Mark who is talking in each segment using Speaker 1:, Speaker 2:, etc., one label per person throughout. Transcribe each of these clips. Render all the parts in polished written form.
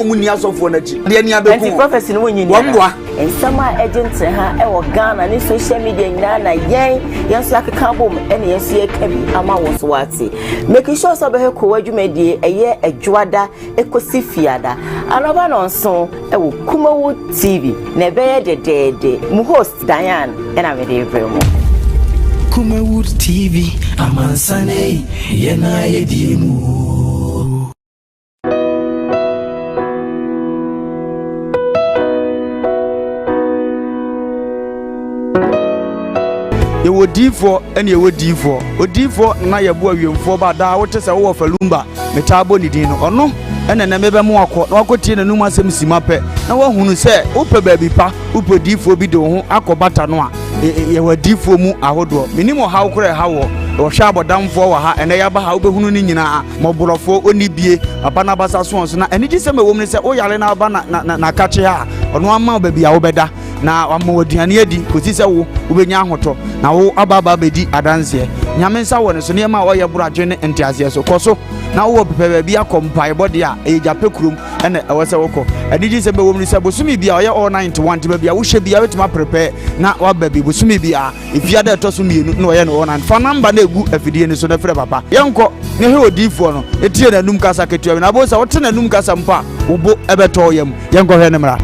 Speaker 1: wuni asofo na chi de ni abeku
Speaker 2: anti-prophecy no wonyi ni
Speaker 1: wamboa
Speaker 2: ensama agent ha e wo Ghana ni social media nyina na yen so akeka bom ene yen so yekabi ama wo so wate make sure so be he ko wadwumadie eye adwoada ekosi fiada anaba no nso e wo Kumawood TV na be ye dedede mu host Diane ena me de bremo
Speaker 3: Kumawood TV amansane yena yedimu
Speaker 1: ye wodifo ene ye wodifo odifo na ye bo awiemfo ba da wote se wo falumba metabo ni din no ono ene na mebe mu akọ na akotie na num asem simape na wahunu se upe baabi pa upe difo bi de ho akobata no a ye wadifo mu ahodo minimo hawo kore hawo wo hwa abodamfo wa ha ene ya ba ha obehunu ni nyina moborofo oni bie papa na basa so na ene gi se mewom ni se o yale na ba na kache ha ono ama baabi a wo beda na wama wadiane adi kosi se wo obenya ahoto na wo ababa bedi adanse nyame nsa wo ne so ne ma wo ye buradwe ne entiase so koso na wo pepe bia kompai body a ejape kurom ene ewose woko adiji se be wo ni se bosumi bia oye all 91 ti bia wo hye bia wetima prepare na wa baby bosumi bia ifia da to so mienu na oye no all 9 fa number na egu afidie ni so na frɛ papa yenko ne he odifo no etie na num kasa ketua na bo se wo te na num kasa mpa wo bo ebeto yam yenko hwe ne mra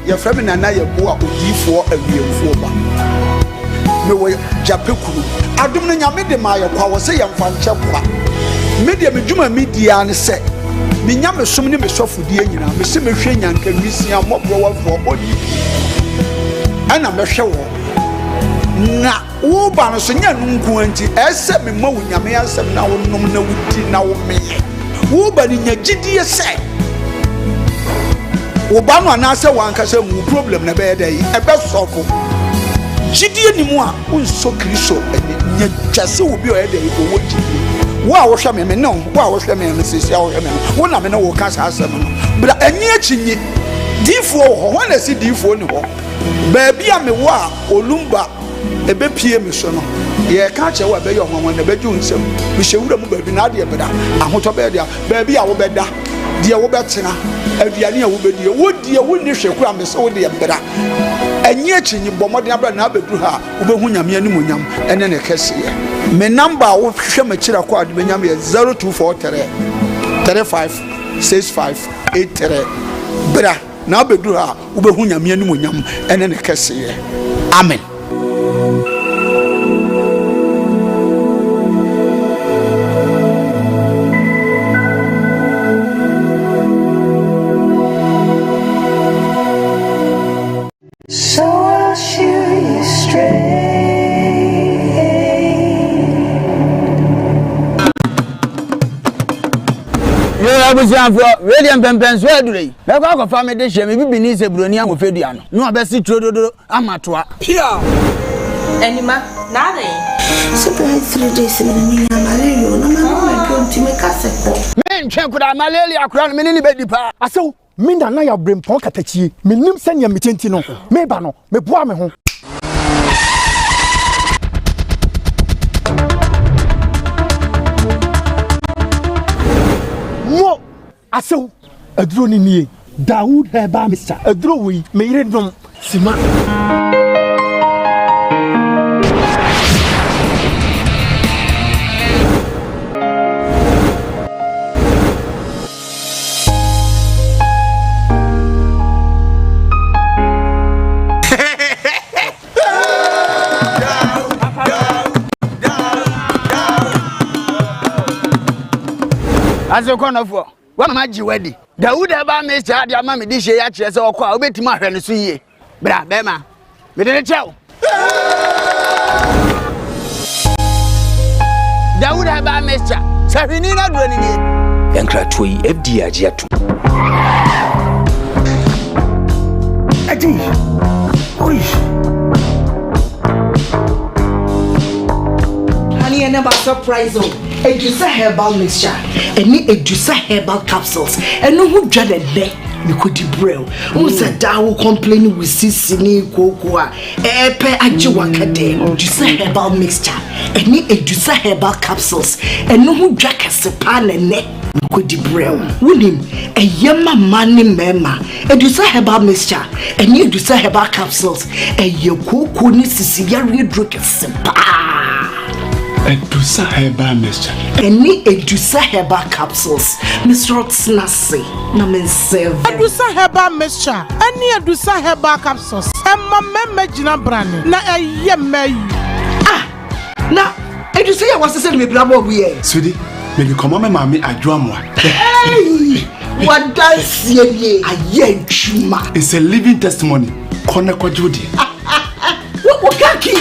Speaker 1: ya frame na ye bo a odifo awiemfo ba me wo japekuru adum na nyame de ma ye kwa wo se ye mfa nche kwa media medjuma media ne se me nyame som ne me sofodie nyina me se mehwe nyanka nwisia mobro wafo oni ana mehwe wo na wo ba no so nya nunku anti ese me ma wo nyame asem na wo nom na wuti na wo meye wo ba ni nyagidie se wo ba no anase wankasa mu problem na be dey ebe sofo jidie ni mu a unso kristo ene nya twase obi o dey wo jidie wo a wo hwe me no wo a wo hwe me sisi a wo hwe me wo na me no wo ka sa asem no bra anyi achinyi difo ho na si difo ni ho ba bia me wo a olumba ebe pie me so no ye ka che wo be yo hwon na be ju nsem me hyewura mu ba bi na de beda ahoto be de ba bia wo beda de wo betena aduane a wo bedie wo die wo ni hweku a me se wo de beda anyi achinyi bomode abra na abedu ha wo be hu nyame ani monyam ene ne kese ye me number wo hwe makira kwa de nyam ye 0243 35 65 83 bra na abedu ha wo be hu nyame ani monyam ene ne kese ye amen.
Speaker 4: Radiant Pempens where do they? They go for family dish me bibi ni se broni am ofedua no. No abesi trododo amatoa. Pia.
Speaker 5: Anima, na dey.
Speaker 6: Surprise 3 days in malaria no ma don't me kase ko.
Speaker 4: Men twen kuda malaria kura me ni bedi pa.
Speaker 7: Aso minda na ya brempon katachie. Menim senya metenti no. Me ba no, me boa me ho. Mo aso aduro ni nie Dawood heba Mr. aduro wi me yire dom sima
Speaker 4: Aso konofo wa mama ji wedi Dawood eba Mr. ade ama me di hye ya kire se okwa obetima ahwe ne so yie bra bema me de ne chew Dawood eba Mr. sahwini na duro ni nie
Speaker 3: yankra toyi FD agiatu
Speaker 7: Adi oi
Speaker 6: honey and never surprise oh Edusa herbal mixture, any Edusa herbal capsules, and no who dreaded there. me could debrel. Who said that will complain with Sissini Koowaa? Epe Ajiwakade, Jusa herbal mixture, and need a Jusa herbal capsules, and no who jack a sepan and neck. Could debrel. William, a yama money mema, a Jusa herbal mixture, and you Jusa herbal capsules, and your cocoa needs to see your real drink a sepa.
Speaker 7: Edusa herbal mixture.
Speaker 6: Any Edusa herbal capsules. Miss Rotsnasi. Namen seven.
Speaker 8: Edusa herbal mixture. Any Edusa herbal capsules. Emma Memejina Brani. Na a yemay.
Speaker 6: Ah! Na Edusa was to send me blabber we.
Speaker 7: Sweetie, maybe come on, mammy, I draw more.
Speaker 6: Hey! What does ye? A ye chuma.
Speaker 7: It's a living testimony. Koneko Judy.
Speaker 6: What can keep?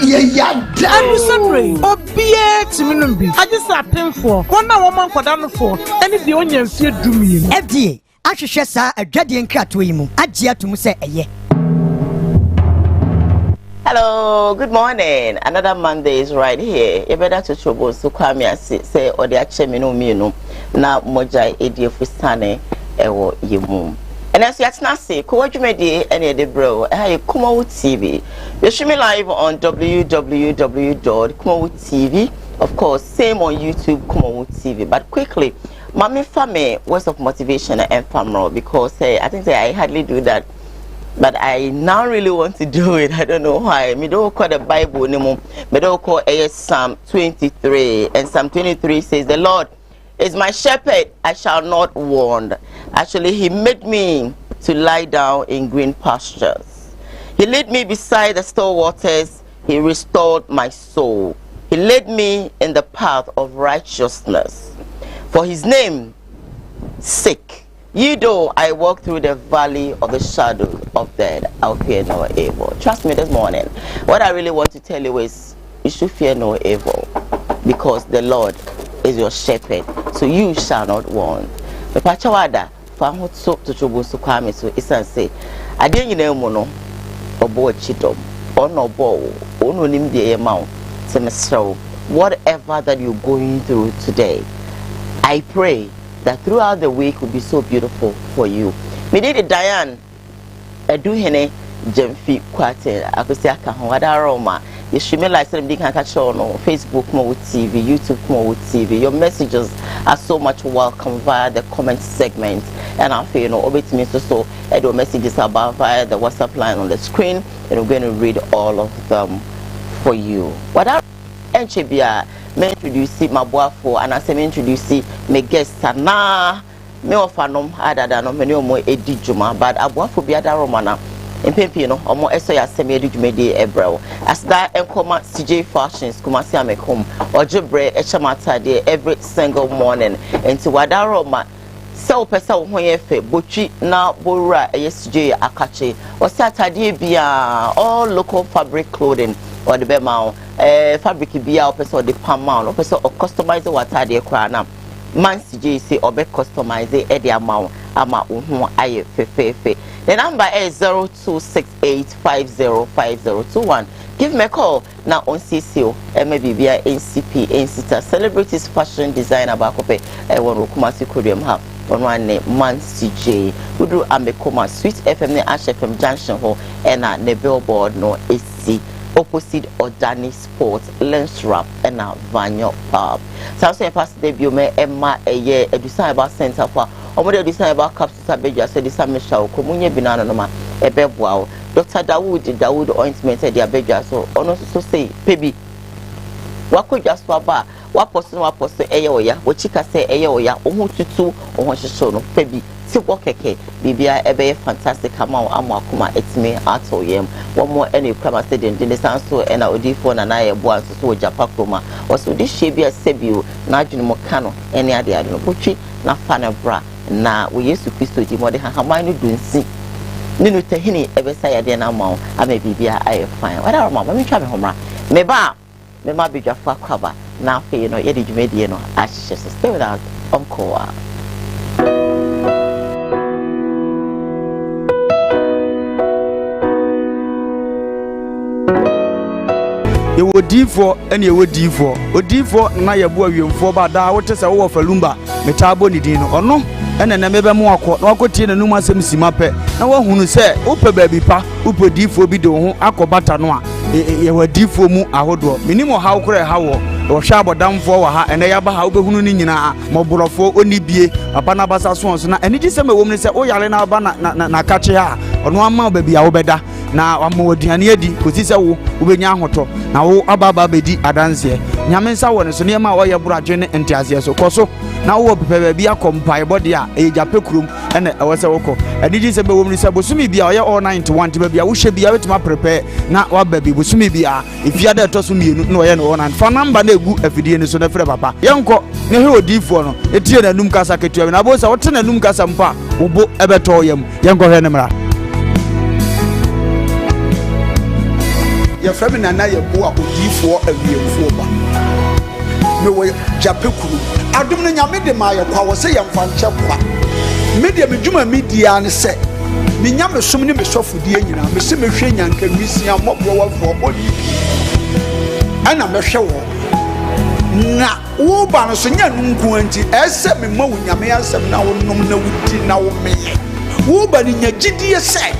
Speaker 6: Yeah,
Speaker 8: Andrew Obie Timinumbi. I just are paying for 1 woman for down for any the onion fear do me.
Speaker 9: FDA, I should share a Jadian cat to him. Ajia to Musa a year.
Speaker 2: Hello, good morning. Another Monday is right here. You better to trouble so come here say or the achemino mino na moja edi fustane ewo yemu. And as you not say, Koowaa Show any of the bro, Kumawood TV. You stream me live on www.kumawood TV. Of course, same on YouTube, Kumawood TV. But quickly, mommy family words of motivation and family because I think I hardly do that. But I now really want to do it. I don't know why. Me don't call the Bible anymore. Me don't call Psalm 23. And Psalm 23 says, "The Lord is my shepherd, I shall not want." Actually, he made me to lie down in green pastures. He led me beside the still waters. He restored my soul. He led me in the path of righteousness. For his name's sake, you though I walk through the valley of the shadow of death, I'll fear no evil. Trust me this morning. What I really want to tell you is, you should fear no evil, because the Lord is your shepherd, so you shall not want. The pachawada found so to trouble so kwame so isan say I didn't know or boy chidom or no bow or no nim the amount. So whatever that you're going through today, I pray that throughout the week will be so beautiful for you. Me did Diane do hene Jemfi Kwate Akusiaka Roma. You should me like something can catch on Facebook Kumawood TV, YouTube Kumawood TV. Your messages are so much welcome via the comment segment, and I feel obey me so the messages about via the WhatsApp line on the screen, and we're going to read all of them for you. What I me introduce my boy for, and I say me introduce me guest sana me ofanom ada da no me no mo edi juma, but aboafo bi ada romana empempi no omo eso ya seme edi juma di ebrel as that enkoma CJ Fashions kumasi amekom ojebre echamata de every single morning enti wada roma so pesa wo hoye fe botwi na borura CJ akache o se atade bia all local fabric clothing or the bema fabric bia o pesa o de pama o pesa o customize what atade kra na man CJ say obe customize e de amount ama uhu aye fefefe. The number is 0268505021. Give me a call now on CCO maybe NCP NCTA celebrities fashion designer bakope e won Kumasi Kurium ha on one name man CJ udu amekoma Sweet FM ne Ash FM junction ho e na ne billboard no AC opposite Odani Sports Lens Wrap and a Vanyo Pub. So I say past debut me Emma a year Edusa about center for omo Edusa about capsules abeja say this Michelle komunye binana no ma ebeboa Dr. Dawood ointment e dia abeja so ono so say pebi wakoja so aba waposo eye oya wochika say eye oya ohu tutu ohu hyeso no pebi Sipo keke bibia ebe fantastic amount amakuma etime ato yem one more any kwama said in the sanso and odifo na na yebo anso so japakoma oso di shebia sebio na adwene mo kano ene ade ade no potwi na fana bra na wo Yesu Kristo di mo de hahaman no dunsi ninu tahini ebe sa yade na mawo ama bibia aye fine wada mama me twa me homra me ba me ma bidwafo akwaba na afi no yede dwumedie no ahyehyɛ so stay with us on Koowaa.
Speaker 1: ye wo difo ene ye wo difo odifo na ye bo awiemfo ba da wo te se wo falumba metabo ni din no ono ene na mebe mu akọ na akotie na num asem sima pe na wo hunu se wo pe baabi pa wo pe difo bi de ho akobata no a ye wa difo mu ahodo minimo ha wo kora ha wo hwa abodamfo wa ha ene ya ba ha wo behunu ni nyina moborofo oni bie papa na basa so na ene gi se me wo mu se wo yale na ba na kache ha ono ama baabi a wo beda na amoduane adi kosi se wo benya ahoto na wo ababa bedi adanse nyame nsa wo ne so ne ma wo ye buradwe ne entiase so koso na wo pepe baabi akompa ebode a ejape krum ene ewose woko adiji se be wo mu se bosumi bia oye all 91 te baabi a wo hwe bia wetima prepare na wa baabi bosumi bia efia da to so mienu na oye no all 9 fa number na egu afidie ne so na frɛ papa yenko ne he odifo no etie na num kasa ketua na bo se wo te na num kasa mpa wo bo ebeto yam yenko hwe ne mra
Speaker 10: ya frame na na ye bo a odifo awiemfo ba me wo jape kuru adum no nyame de ma ye kwa wo se ye mfa nche kwa media medjuma media ne se me nyame som ne me sofodie nyina me se me hwe nyanka misia mobro wa fo bodi ana me hwe wo na wo ba no so nya nunku anti ese me ma wo nyame asem na wo nom na wuti na wo meye wo ba ni nya gidie se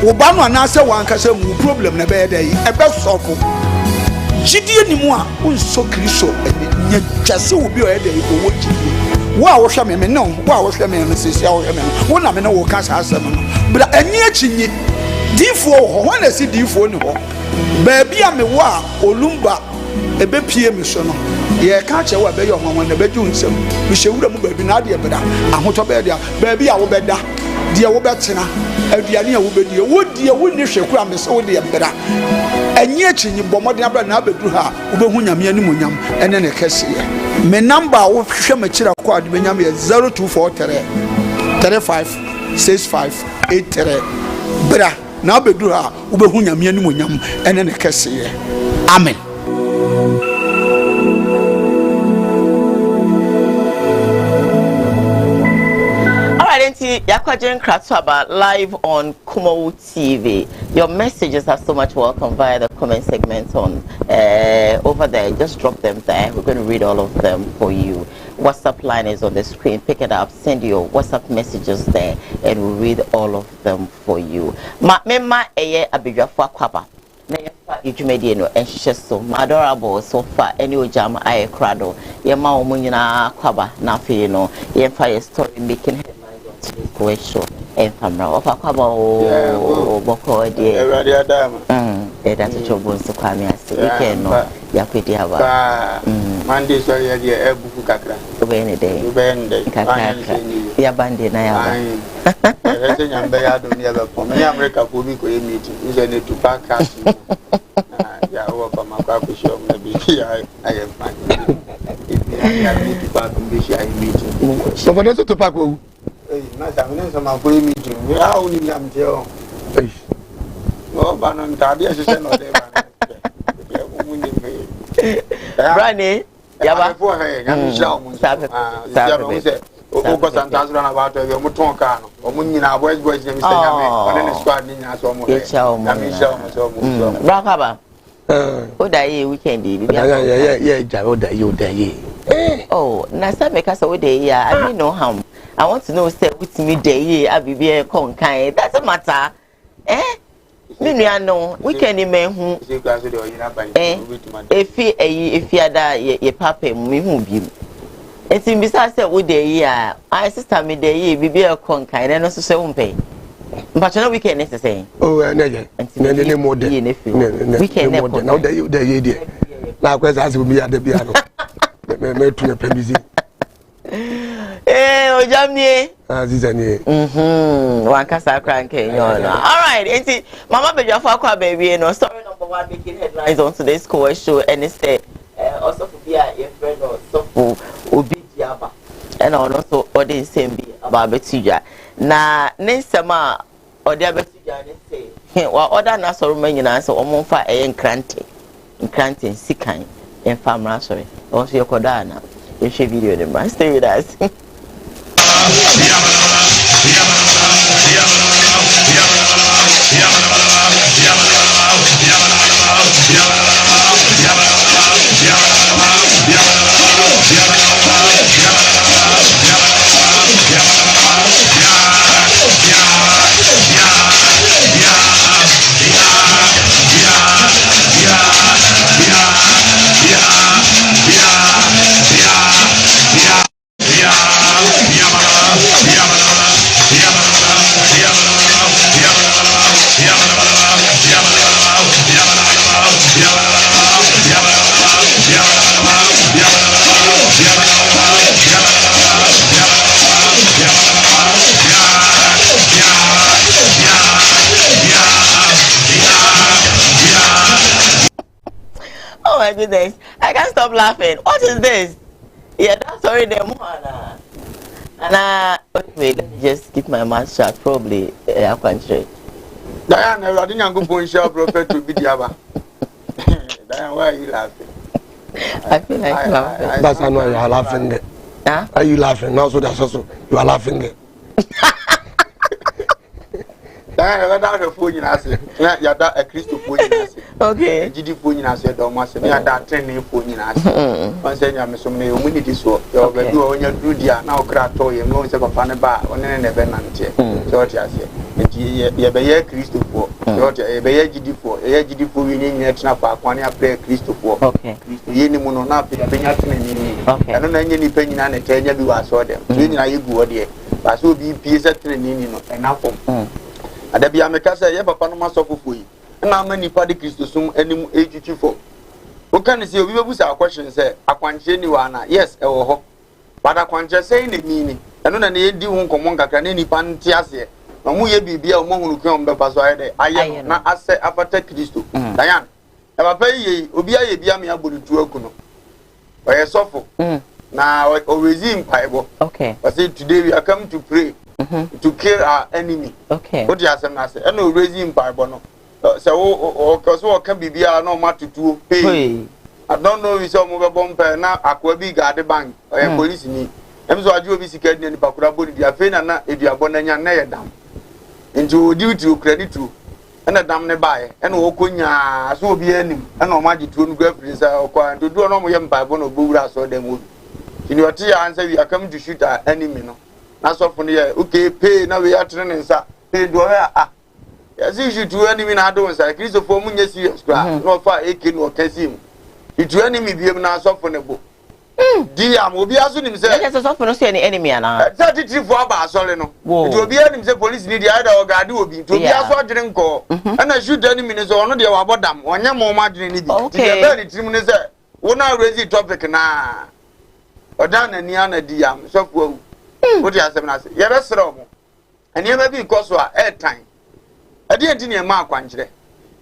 Speaker 10: wo ba no anase wankasa mu problem na be dey e be sofo gidie ni mu a unso kristo nya jase obi o e dey owo gidie wo a wo hwe me no wo a wo hwe me sisi a wo hwe me wo na me no wo kasa asem no bra ani achinyi difo ho na si difo ni ho ba bia me wo a olumba ebe pie me so no ye ka che wo be yo hwan na be ju nsem me hyewura mu ba bi na ade beda ahoto be dia ba bia wo beda de wo betena aduane a wo bedi wo die wo ni hweku a me se wo de beda anyi achinyi bomode abra na abeduru ha wo behu nyame animu nyam ene ne kese me number wo hwe ma kira kwa ade benyam ye 0243 35 65 83 bra na abeduru ha wo behu nyame animu nyam ene ne kese amen.
Speaker 2: Yakwajen Kratwaba live on Kumawood TV. Your messages are so much welcome via the comment segment on over there. Just drop them there. We're going to read all of them for you. WhatsApp line is on the screen. Pick it up. Send your WhatsApp messages there, and we'll read all of them for you. Mema eye abidwafo akwaba. Na yefa ijumedie no enhye so adorable so far any ojam aye krado. Yema omunyina akwaba na afi no. Yefa your story making Koowaa Show and Famra of Aquabo Boko dear. That's a trouble so come here. So we can know Yapidi Hava Monday, sorry, a book kakra. Any day, Yabandi Naya. I'm bad on the other for me. America will be going meeting. Is any to back us? Yeah, over my Koowaa Show, maybe I am fine. If I need to back and be shy meeting. So, for to pack. Nasa mene sama ko imi ju ya oni nyam je o no ba no ntaade se no de ba ya ko munyi me brane ya ba fo he nyam sha o mun sabe se o ko santazo na ba to e mo ton ka no o munyi na boys nyam se nyame one ne squad ni nya so mo he nyam sha o mo so mo bra ka ba o da ye weekend bi ya ja o da ye oh na sabe ka so o de ya I mean no ham I want to know say with me day abibi kon kan doesn't matter me nua no weekend men hu efi ada ye papa me hu bi enti bisa say wo day a my sister me day bibi kon kan na no so se wo mpe mpacho na weekend is say
Speaker 11: oh na je ne mo de
Speaker 2: weekend ne
Speaker 11: na day ye na kwesa asu mi ya de bia no me tu na pemizi
Speaker 2: ojamnie
Speaker 11: azizanie
Speaker 2: wankasa kranke nyona. All right, enti mama bedwafo akwa baby no story number 1 making headlines on today's Koowaa Show, and it said also for be a friend or so for obi diaba and also odi same be about betija na nsema odi abetija ne say wa order na so nyina so omonfa nkrante sikan en famra sorry also yokoda na share video them right. Stay with us. my goodness. I can't stop laughing. What is this? Yeah, that's already the one. And wait, let me just keep my mouth shut. Probably I can't trade.
Speaker 4: Diane, I didn't go for a prophet to be the other. Diane, why are you laughing?
Speaker 2: I feel like laughing.
Speaker 11: That's how you are laughing there.
Speaker 2: Huh?
Speaker 11: Are you laughing? Also, that's also you are laughing there.
Speaker 4: Diane, I got a phone in us. You got a crystal phone in us.
Speaker 2: Okay.
Speaker 4: GD phone in us. Don't want to be that training phone in us. One saying I'm so many communities. So you're going to do when you do the now crack toy and no one fan bar on an event. So what you say? You be a crystal for. You be a GD for winning national park. One year play crystal for. Okay. You know, not be a penny. Okay. I don't know any penny and a 10 year you saw them. You go there. But so be peace at enough. Adabia meka say ye papa no masofo foyi na ma nipa de Kristo sum anim ejuchifo o kan say obi bebusa question say akwanche ni wa na yes e wo ho but akwanche say na mini eno na ye di hu nkomo nkakra na nipa nti ase na mu ye bibia o mo hunu kwan be paso ayede aye na ase afata Kristo dayan e papa ye obi aye bia me abodutu akuno o ye sofo na o resume Bible. Okay. I say today we are coming to pray. To kill our enemy. Okay. What do you say? I know raising Bible no. So because what can be no matter to pay. I don't know if some mobile bumper now akwabi guard the bank or police ni. Em so aju obi sika ni pakura body dia fe na na edua bonanya na ye dam. Into duty credit to na dam ne bae na okonya so obi anim na o maji tuo no grafri say okwa do do no mo ye Bible no bowura so dem wo. In your tea answer we are coming to shoot our enemy no. Na so for the okay pay na we are training sir pay do yes you should do enemy na do sir Christopher munye serious cry no fa AK no kasim you do enemy bi na so for ne bo di am obi aso nim say yes so for no say enemy ana 33 for aba asore no do obi anim say police need either ogade obi to obi aso adwene nko na shoot enemy ne so ono de wa bodam onye mo ma adwene ni bi di be the team ne say wo na raise topic na odana ni ana di am so for what you say na say ye be sere mo eni e be because wa airtime ade enti ne ma akwankyere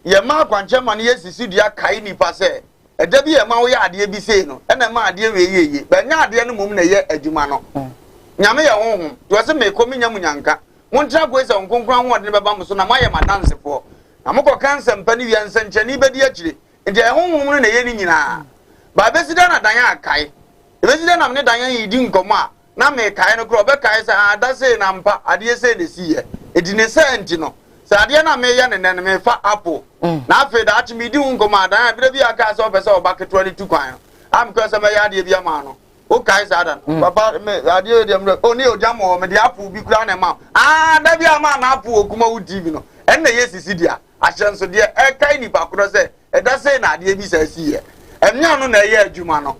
Speaker 4: ye ma akwankyere ma ne yesisi dua kai nipa say eda bi ye ma wo ye ade bi sei no e na ma ade we yeye ba nya ade no mum na ye adwuma no nyame ye honhom to say me komi nya munyanka montra go ese onkonkran ho ade be ba mo so na ma ye madanse fo na mo ko kansa mpa ni wi ansanche ni be di akire enti e honhom no na ye ni nyina ba be sida na dan akai e be sida na me dan yi di nkomo a na me kai no kro be kai sa ada say na mpa ade say na si ye edine senti no sa ade na me ye ne me fa apple na afi da achi me di nkomo adan bire bi aka so be say obaketo ni tukwan am ko say me ya ade bi ama no o kai sa adan papa me ade dem oni ojamo me di apple bi kura na ma da bi ama na apple Kumawood TV no en na yesisi dia ahyenso de e kai ni pa kro say e da say na ade bi sa si ye emnya no na ye adwuma no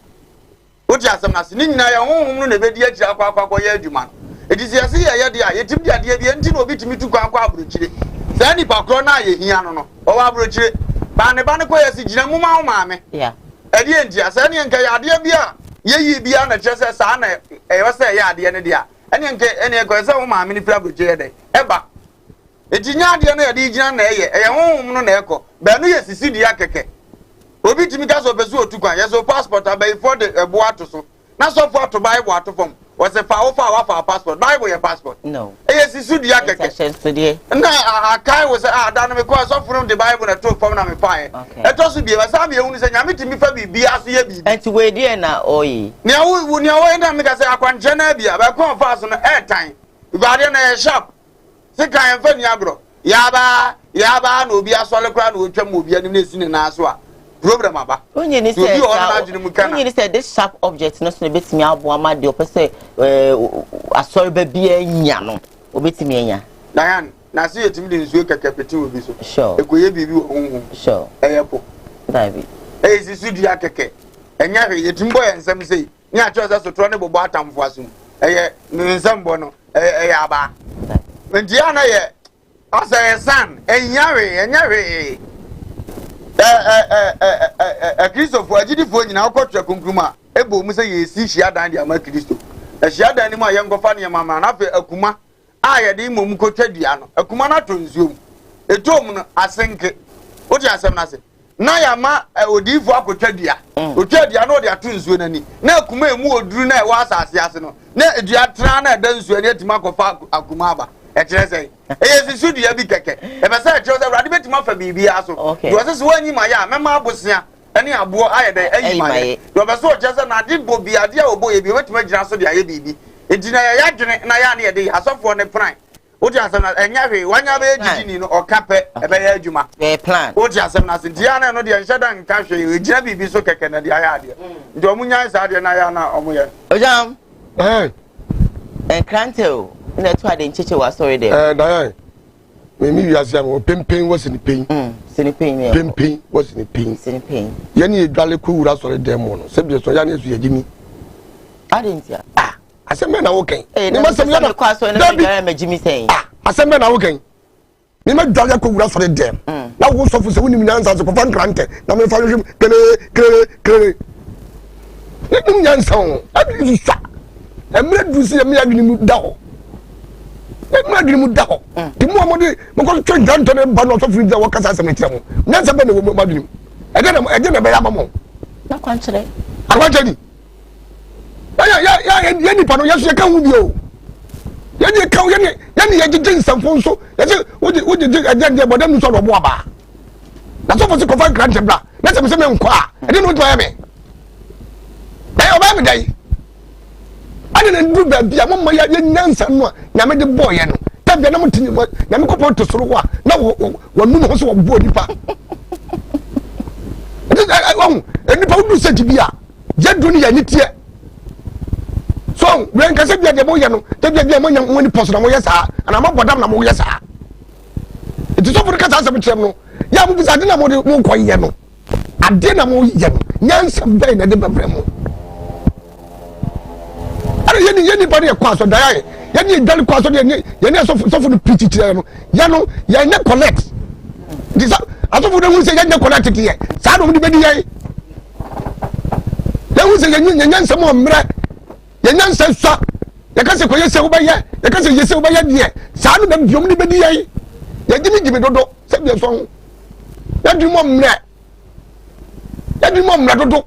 Speaker 4: what you asem na se ni nyina ya honhom no na be di akira akwa ya adwuma no edisi ase ya de a yetim de ade bi enti na obi timi tu kwa abrochire sa ni pakro na ye hia no o wa abrochire ba ne kwa yesi gina mu ma wo maame yeah ade enti asa ne nka ya ade bi a yeyi bi a na kyese sa na e wo se ya ade ne de a ene nke ene ko se wo maame ni fi abrochire de eba ejinya ade no ya de gina na eye honhom no na eko ba no yesisi di akeke obi timi ka so besu otukwan yeso passport abey for the ebo ato so na so for to Bible ato fom was a fa passport Bible your passport no yes su dia keke na akai was dan me ko so from the Bible na to fom na me fine e to so bi ba sa me ehunu se nyame timi fa bibi aso ye bibi enti we die na oyi ne awu ne awu na me ka se akwanche na bia ba ko fa so no airtime ibade na sharp se kan fa ni agro ya ba na obi asole kra na otwam obi anim na esine na aso a problem aba onye ni say this sharp object no so betimi abo ama de opese asori ba bia nya no obetimi anya Diane na say yetimi de nsuo kekepeti obi so sure ekoye bibi honhom sure eyepo David sisu dia keke enya hwe yetimi boy ensem sei ni a choose so tro ne bobo atamfo asum eye nsem bo no eye aba ntia na ye asa san enya hwe Christopher agidifo nyina akotwa konkruma ebo mu se yesi hia dan dia ma Kristo hia dan ni mu ayengofa ne mama na fe akuma a ye de imom kotwa dua no akuma na to nsuom etom no asenke oti asem na se na ya ma odifo akotwa dua otwa dua na odi ato nsuo nani na akuma emu oduru na e wa asase ase no na edua tra na eda nsuo na etima kofa akuma aba e kire sei sisi dua bi keke e be say e kire sei rade betima fa bibia aso do se wanyi ma ya mema abosia ene abo ayede ayi ma do be so kire sei na ade bo bi ade a obo ye bi wetima gina so de aye bibi edina ya dwene na ya na ye de asofo ne pran Oti asem na enya hwe wanya be ejiji ni no okape ebe ya adwuma
Speaker 2: plan
Speaker 4: oti asem na sentia na no de enhyeda nka hwe ejina bibi so keke na de aya ade nti omunya sa ade na ya na omuye
Speaker 2: ojam kranteo na to ade ncheche wa sorry de
Speaker 11: dayan me mi wiase am pempen was ni pen
Speaker 2: ne
Speaker 11: pempen was ni pen
Speaker 2: pen
Speaker 11: ye ni edwale ko wura sorry de mo no se bi so ya na esu yagimi
Speaker 2: ade ntia
Speaker 11: asembe na woken
Speaker 2: ni ma sem na kwa so na gara ma jimi sen
Speaker 11: asembe na woken ni ma dwale ko wura sorry dem na wo so fu se woni mi nyansa so ko fan krante na me fa hwem kele ni nyansa o abi sa emre du si me adwini mu da ho emre adwini mu da ho di mu amode mo ko twen ganto ne ba no so fu da wo kasa se me tire mo nyansa be na wo ma adwini ede na be ya mamo
Speaker 2: na kwanchire
Speaker 11: akwanchiri ya ni pano yesu ka hu bio ya ni ka ya ni yeje nsamfo so ya se wo je bodam so do bo aba na so fo se ko fan grant bla na se me nkwa a ede no to ya me oba me dai ade na ndu ba bia mo ya nyansa no na me de boy no ta bia na mo tinyi na me ko to soro wa na wo nu ho so wo bo nipa nipa wo du se tibia je du ni ya ni tie so when ka se bia de boye no te bia mo nya mo ni post na mo yesa ana mo bodam na mo yesa it so for ka sa se bitrem no ya mo bisa de na mo ko ye no ade na mo ye no nyansa be na de bebre mo ara ye ni pa de kwa so da ye ni dal kwa so de ye ni so for no pitch tire no ya ne collect this aso for de hu se ye ne collect tire sa do mo de be di ye ya hu se ye nyansa mo mre ye nyansa swa ye ka se ko ye se wo ba ye ka se ye se wo ba ye die sa no dem biom ni be di ye ye gimi dodo se bi so ya di mo mre dodo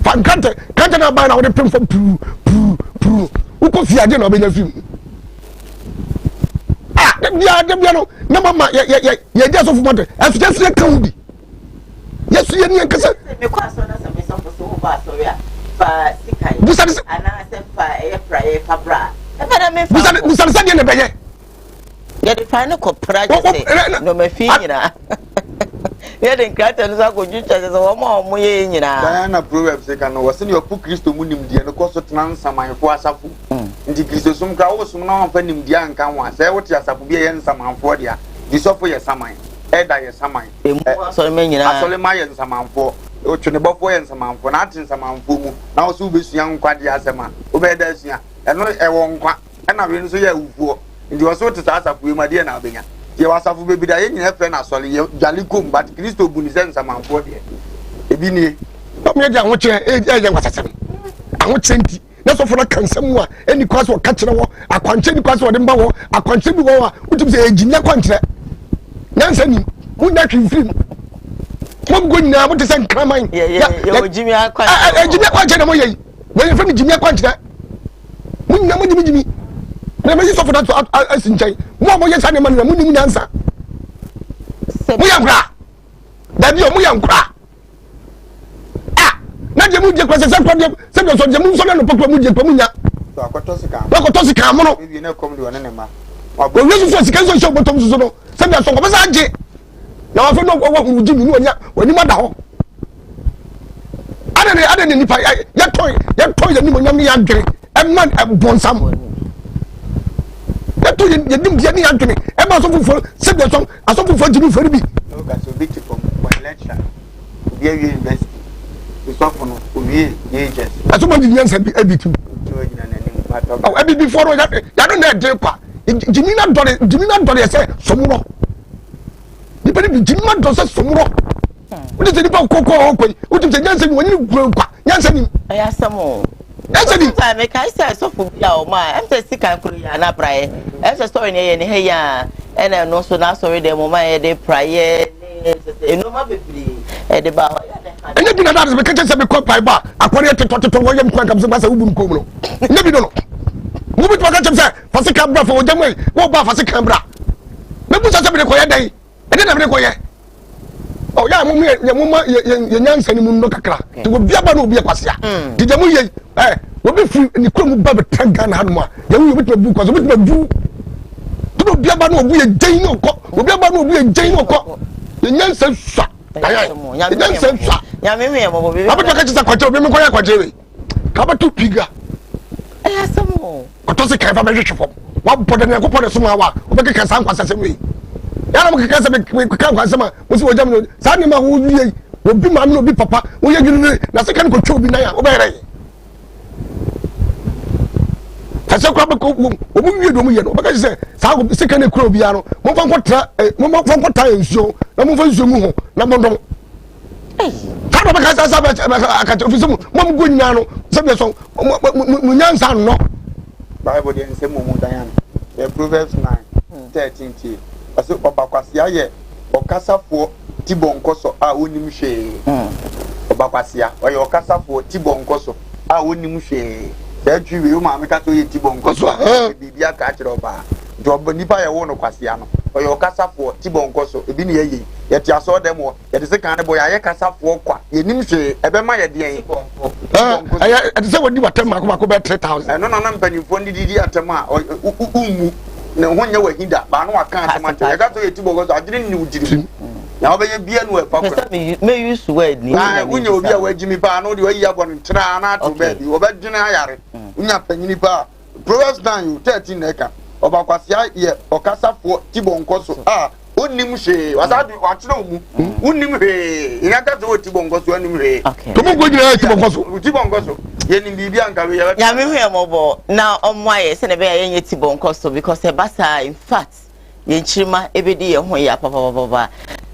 Speaker 11: fan kante na ba na wo de pem fo pu u ko fi ade na be na film de bia no na mama ye de so fu mote afi je se kan bi yesu ye ni nkasa
Speaker 2: me kwa so na se me so fo ba so ya fa sikai ana se fa e prayer fa bra e ba me fa
Speaker 11: busa se ne beye
Speaker 2: ye de fa ne ko project no me fi nyina ye de nkrata no sa ko jucha se wo ma mo ye nyina
Speaker 4: Diana proverbs se kan wo se ne opu Kristo mu nimdie no ko so tena nsamanfo asafo ndi Kristo sum kra wo sum na won nimdie anka ho ase wo ti asafo bi ye nsamanfo dia di sofo ye saman eda ye saman
Speaker 2: so me nyina
Speaker 4: asole ma ye nsamanfo o twene bofo ye nsamanfo na ati nsamanfo mu na wo so besua nkwa de asema wo be da asua eno e wo nkwa na we no so ye awufuo ndi wo so te asafo ma de na obenya ye wasafo be bi da ye nyina fe na asole ye jalikom but Kristo bu ni se nsamanfo de ebi ni
Speaker 11: o me de anwoche e nkwasasem anwoche nti na so for na kansam mu a eni kwaso o ka kire wo akwanche ni kwaso o de mba wo akwanche bi wo a utim se ejinya kwanche nyansa ni mu na twimfim mo go nyina mo te se nkraman
Speaker 2: ye jimi akwanche
Speaker 11: jimi akwanche na mo ye we ye fami jimi akwanche mu nyina mo jimi na me so for that asinchai mo ye sa ne man na mu ni nyansa mu yankura da bi o mu yankura na je mu je kwase se kwade se do so je mu so na no pokwa mu je kwa mu nya
Speaker 4: so akoto sika
Speaker 11: mo no
Speaker 4: bi na kom de wona ne ma
Speaker 11: o yesu so sika so botom so no se bi so ko be sa je na wa fe no wo hu ji mi no nya wani ma da ho ada ne nipa ya toy ya ni mo nya mi ya dwere e man e bonsam ya toy ya dim dia ni ya dwere e ma so fufo se bi so aso fufo ji mi fori bi
Speaker 4: no ka so big from one lecture bi university so for no owie ye just
Speaker 11: aso mo di nyansa bi abitu oh ebi before ya no na de kwa jimina dore se somuro ni pe ni jimina dore se somuro o de ni pa kokko okoi o de nyansa ni woni kwa nyansa ni
Speaker 2: ya samo
Speaker 11: nyansa ni
Speaker 2: ta me kai se so fu ya o ma em se sika kuru ya na praye em se story ne ye ne he ya ena no so na story de mo ma ye de praye ni no ma bebri de ba
Speaker 11: ene bi na da be kete se be ko pai ba akwari to wo yem kwan kam se ba sa ubum ko mu no ne bi no mu bi to ka chem se fase camera fo jam we wo ba fase camera me bu sa se be ko ye dai ene na be ko ye oh ya mu ye nyansa ni mu no kakra ti wo bia ba no obi akwase a ti jamu ye wo be fu ni kro mu ba be tanga na hanu a ye wo bi bu ko so bi bu to bia ba no obu ye jein no ko obi ba no obu ye jein no ko ye nyansa swa ayi ye nyansa swa
Speaker 2: nya me me mo bi
Speaker 11: abato ka chisa kwache obi me ko ya kwache we ka ba tu piga
Speaker 2: asamo
Speaker 11: ko to se kai fa be hwehwe wa bodo ne ko podo so ma wa obi ka san kwasa se we ya na mo ka se be ka kwasa ma mo si wo jam no sa ni ma wo wie obi ma no obi papa wo ye gini na se kan ko twa obi na ya obi re asa kwa ko obi wie do mo ye no obi ka se sa ko se kan e kro obi ya no mo fa ko ta ensuo na mo fa ensuo mu ho na mo ndom kado be ka sa aka ofisi mu mo go nyina no se be so mu nyansa no
Speaker 4: Bible dey say mo dan yan Proverbs 9:13 aso obakwase aye okasafo tibonkoso a onim hwe obakwase oye okasafo tibonkoso a onim hwe se twiwe o ma me ka to ye tibonkoso bibia ka kire oba job nipa ye wo no kwase ano oye okasafo tibonkoso ebi ne ye ye ti aso dem wo ye de se kan ne boy aye kasafo kwa ye nim hwe ebe ma ye de yen
Speaker 11: aye de se wodi watem akoma ko be 3000
Speaker 4: no na mpanimfo ndidi atem a umu ne honye wa hida ba no aka asema ye ka to ye tibonkoso adire ni udiri na obeye bia no efa kwa
Speaker 2: me use word ni
Speaker 4: unya obi a wagimi pa no de wayi abon tra na to be bi obedwene ayare unya panyini pa Proverbs 9:13 neka obakwasia ye okasafo tibonkoso onim hwe wasadu wachira omu onim hwe nyaka to tibonkoso onim hwe
Speaker 11: to mo go gina
Speaker 4: tibonkoso ye nim bibia anka we
Speaker 2: ya me hwe mobo na omwaye se ne be ye nye tibonkoso because e basa in fact ye nchirima ebedi ye ho ya papa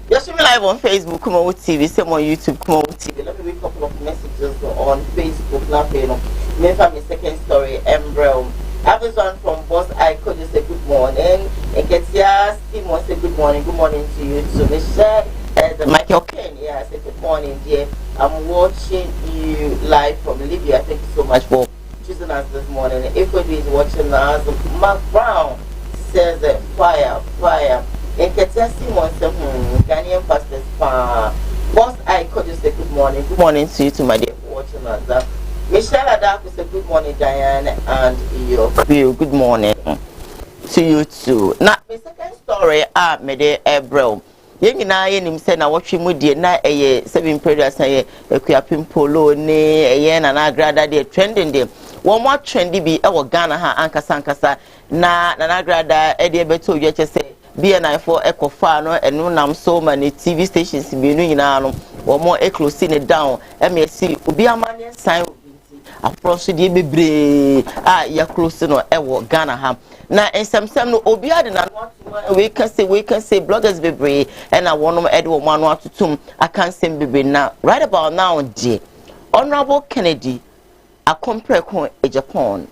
Speaker 2: yes, we live on Facebook, Kumawood TV, same on YouTube, Kumawood TV. Let me read a couple of messages on Facebook. Now, my second story, Embrel. I have this one from Boss I could just say good morning. And Ketia Steve wants to say good morning to you. So, Michelle, Michael Ken, yeah, I say good morning, dear. I'm watching you live from Libya. Thank you so much for choosing us this morning. If is watching us, Mark Brown says fire. And Ketia Simon said, Ghanaian pastors, Boss I could just say good morning to you, to my dear for watching us. Michelle Adaku said good morning, Diane, and you. Good morning to you too. Now, my second story, Mede Ebrel. Yengi na ye nim se na wotwe mu die na eye 7 periods na ye ekuapim polo ne eye na na grada de trending de wo mo trendi bi e wo Ghana ha ankasa na na grada e de beto yeche se BNI4 ekofa no enu nam so many TV stations bi no nyina no wo mo e close ne down e me si obi amane sign afro de bebre ya close no e wo Ghana ha na ensemsem no obi ade na we can say bloggers bebre and I want to add one atutum akansem bebre na right about now je Honorable Kennedy a compare con e Japan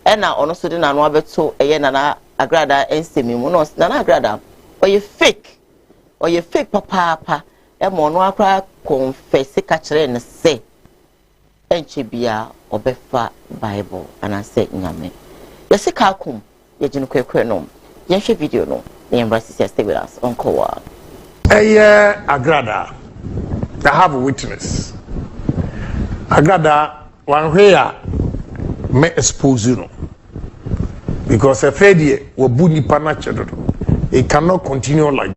Speaker 2: and na ono so de na no abeto eye na agrada ensemi mu no na agrada oye fake papa e mo no akra confess ka kire ne se enche bia obefa Bible and I say nyame yesi ka kum ye jinu kwekwe no ye hwe video no the embassy stay with us on Koowaa.
Speaker 11: Agrada, I have a witness. Agrada, one way may expose you, because a failure will buni panacha. It cannot continue like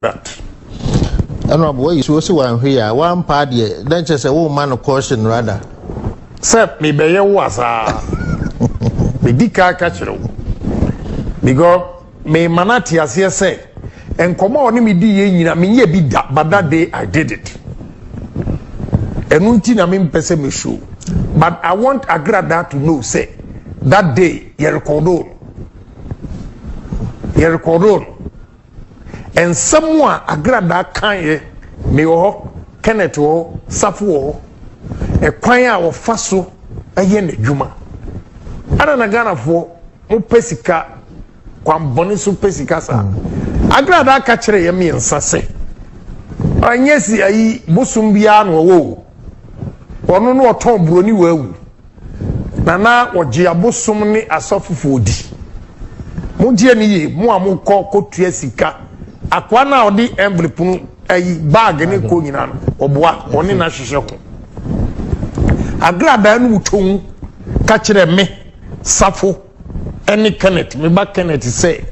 Speaker 11: that.
Speaker 12: I know, boy, you also one here, one party, then just a woman of caution rather.
Speaker 11: Sir, me be your was me dika kachiro because me manati as here say and come on me di ye nyina me ye bi da but that day I did it enunti na me mpese me show but I want Agrada to know say that day you record and someone Agrada kan ye me ho Kenneth ho Safu ho e kwan a wo faso aye na dwuma ana na Ghana fo mo pesika kwamboni so pesika sa agrada ka kire ye mi nsase anye si ayi bosum bia no wo ono no oton broni wawu na oje abosom ni asofofo odi mo je ni ye mo amukọ kotua sika akwa na odi envelope no ayi bag ni ko nyina no oboa oni na hwehwe ko agrada no wuton ka kire me safo eni Kenneth me ba Kenneth say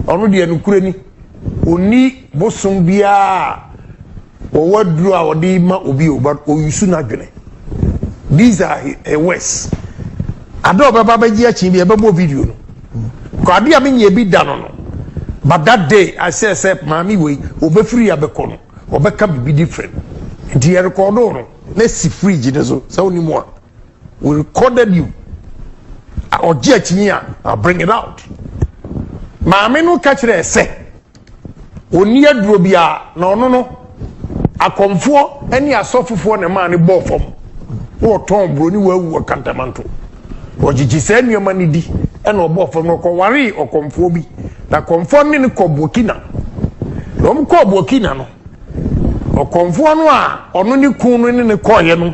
Speaker 11: ono de anukure ni oni bosom bia owadru a odi ma obi oba oyusu na dwene. These are a worse. Ado baba beji achi bi ebebo video no. Ko ade a menye bi da no. But that day I say mami we obefiri abeko no. Obeka bi different. Nti e record no. Na si fridge ne so. So ni mo. We recorded you. Oji achi I'll bring it out. Mami no catch there say. Oni aduro bia na ono no. Akomfo eni asofofo ne ma ne bo fom. Wo ton broni wawu akantamanto. Ojiji se nneoma ne di ena obo fom no ko ware okomfo bi. Na komfo ne ko Burkina. Lom ko Burkina no. Okomfo no a ono ne kunu ne koye no.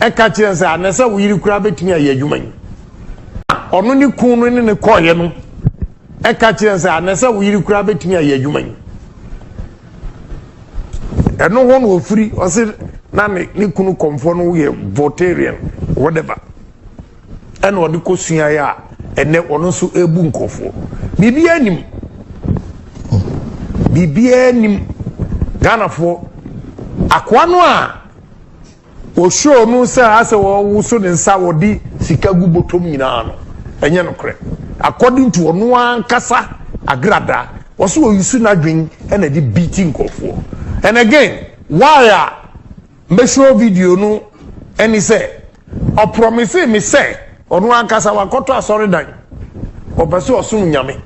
Speaker 11: E ka kire se anese wo yiri kura betumi aye adwuman. Ono ne kunu ne koye no. E ka kire se anese wo yiri kura betumi aye adwuman. Eno ho no ofuri o se na ni kunu komfo no ye votarian whatever eno de kosua ya ene ono so ebu nkofo bibia nim ganafo akwa no a o show no sa ase wo wuso ne nsa wodi sika gu botom nyina no enye no kre according to ono ankasa agrada wo so oyusu na dwen ena di beating nkofo. And again why me show video no any say o promise me say onu ankasa wakoto asori dan o pese osun nyame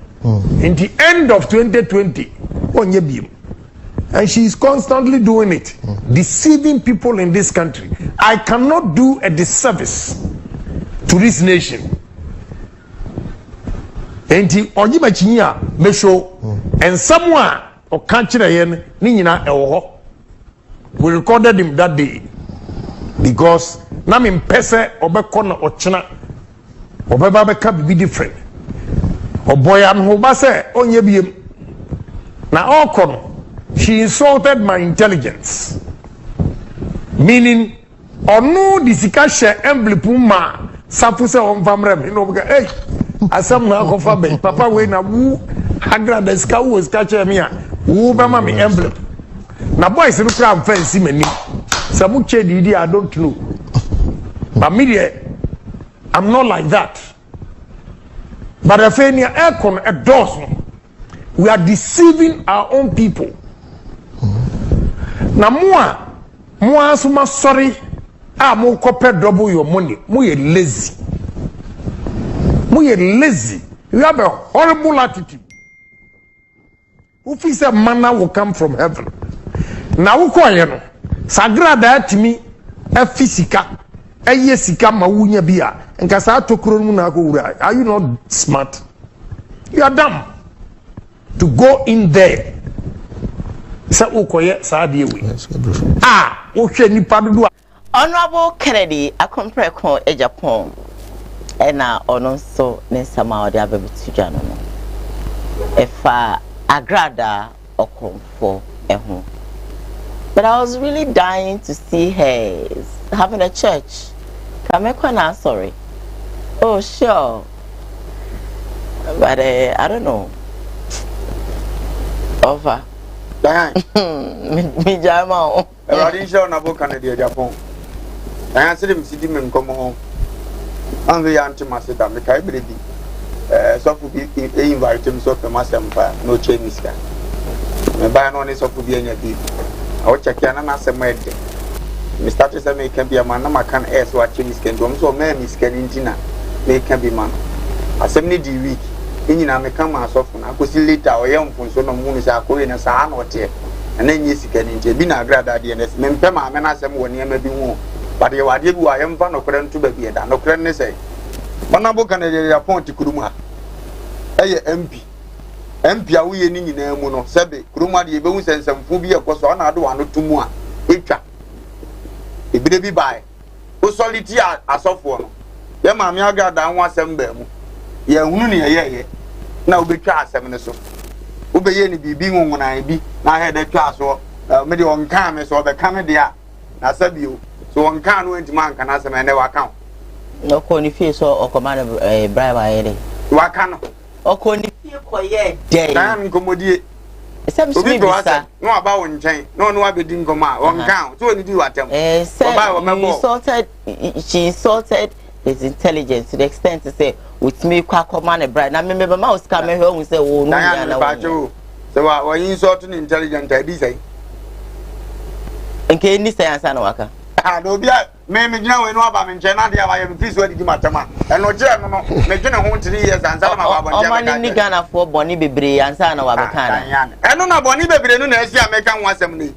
Speaker 11: in the end of 2020 onye biem and she is constantly doing it deceiving people in this country. I cannot do a disservice to this nation enti onye machinya me show and someone o kanchire yen ni nyina ewo ho. We recorded him that day because na me mpese obekọ na ochena obeba beka bi different oboya no ba se onye biem na okono. She insulted my intelligence, meaning onu disika she envelope ma safu se on famrem no be hey asam na ko fa be papa we na wu agrada ska wo ska che me a wu be ma me envelope na boys no kram fancy mani samu che didi I don't know but me I'm not like that. But afenia aircon a doors we are deceiving our own people. Na moa suma sorry mo copy double your money. Mo ye lazy. You have a horrible attitude. Who feels a manna will come from heaven? Now uko no sagrada atimi a physical a yesika mawunya bia nka sa tokro mu na akowura. Are you not smart? You are dumb to go in there. Sa ukoye sa de we wo hwe nipa dodo.
Speaker 2: Honorable Kennedy akompreko e Japan ena ono so ne sama ode abebutuja no efa agrada okomfo eho. But I was really dying to see her having a church. Kamekwana, sorry. Oh, sure. But I don't know. Over. Me jama.
Speaker 4: I didn't show na book Canada Japan. I said him sitting in come home. And the anti master me kai bredi. So for be invite him so for master no Chinese guy. Me buy no ne so for be anya bi. I will check na na sem ede. Me start to say me can be a man na makan air so Chinese can do so me miscan intina. Me can be man. Asem ni di week. Nyina me kan ma so na akosi later o ye mfunso no mu ni sa akoye na sa na ote. Na nyi sika ni nje bi na agrada de ne me mpem a me na asem wo ne ma bi hu. But ye wade bi wa ye mfa no kore nto ba bi da no kore ne sei. Honorable Kennedy Japan ti kurumu ha. Eye MP empia wo ye ni nyina mu no sebe kroma de be hu sensamfu bi ekoso ona ade wano tumu a etwa ebide bi bae o soliti asofo no ye maame agada ho asem ba mu ye hunu ne ye na obetwa asem ne so obeye ni bibi ngungunan bi na he de twa so me de on kan me so be kan de a na sabio so on kan no entima nka na asem ne wa kan
Speaker 2: no ko ni fie so okomane bribe ayere
Speaker 4: wa kan no
Speaker 2: oko ni fie koye dey
Speaker 4: na nkomodie
Speaker 2: obi
Speaker 4: bi wasa no aba wo nchen no abedi nkoma on kan so oni di watem
Speaker 2: she insulted his intelligence to the extent to say with me kwa command bride na me ma o ska me ho say wo no ya na
Speaker 4: wo so wa insult ni intelligent I be say
Speaker 2: nke ni say ansa na waka
Speaker 4: no bia me gina we no aba me nchen na dia ba ye me please wadi di matama e no je no me gina ho 3 years ansa na ma ba bonje
Speaker 2: o mani ni Ghana for boni bebre ansa na wa be kan
Speaker 4: na e no na boni bebre no na esi American wasem ni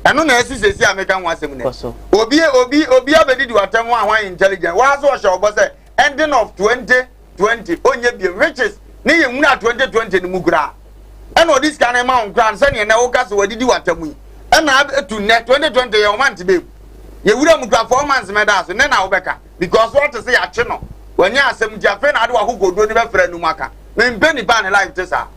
Speaker 4: eno na esi sesi American wasem ni obi abedi di watem ahwan intelligent wa so hye obo say ending of 2020 onye bi riches ni ye nwuna 2020 ni mugura eno this kind ma nkran se ne na wo kase wadidi watem yi ena etu ne 2020 ye o man tibe ye wura mugura 4 months me da so ne na wo beka because what to say ya che no wanya asem jafe na ade wa hogodo ni be frɛ nu maka me mpe ni ba ne life tesa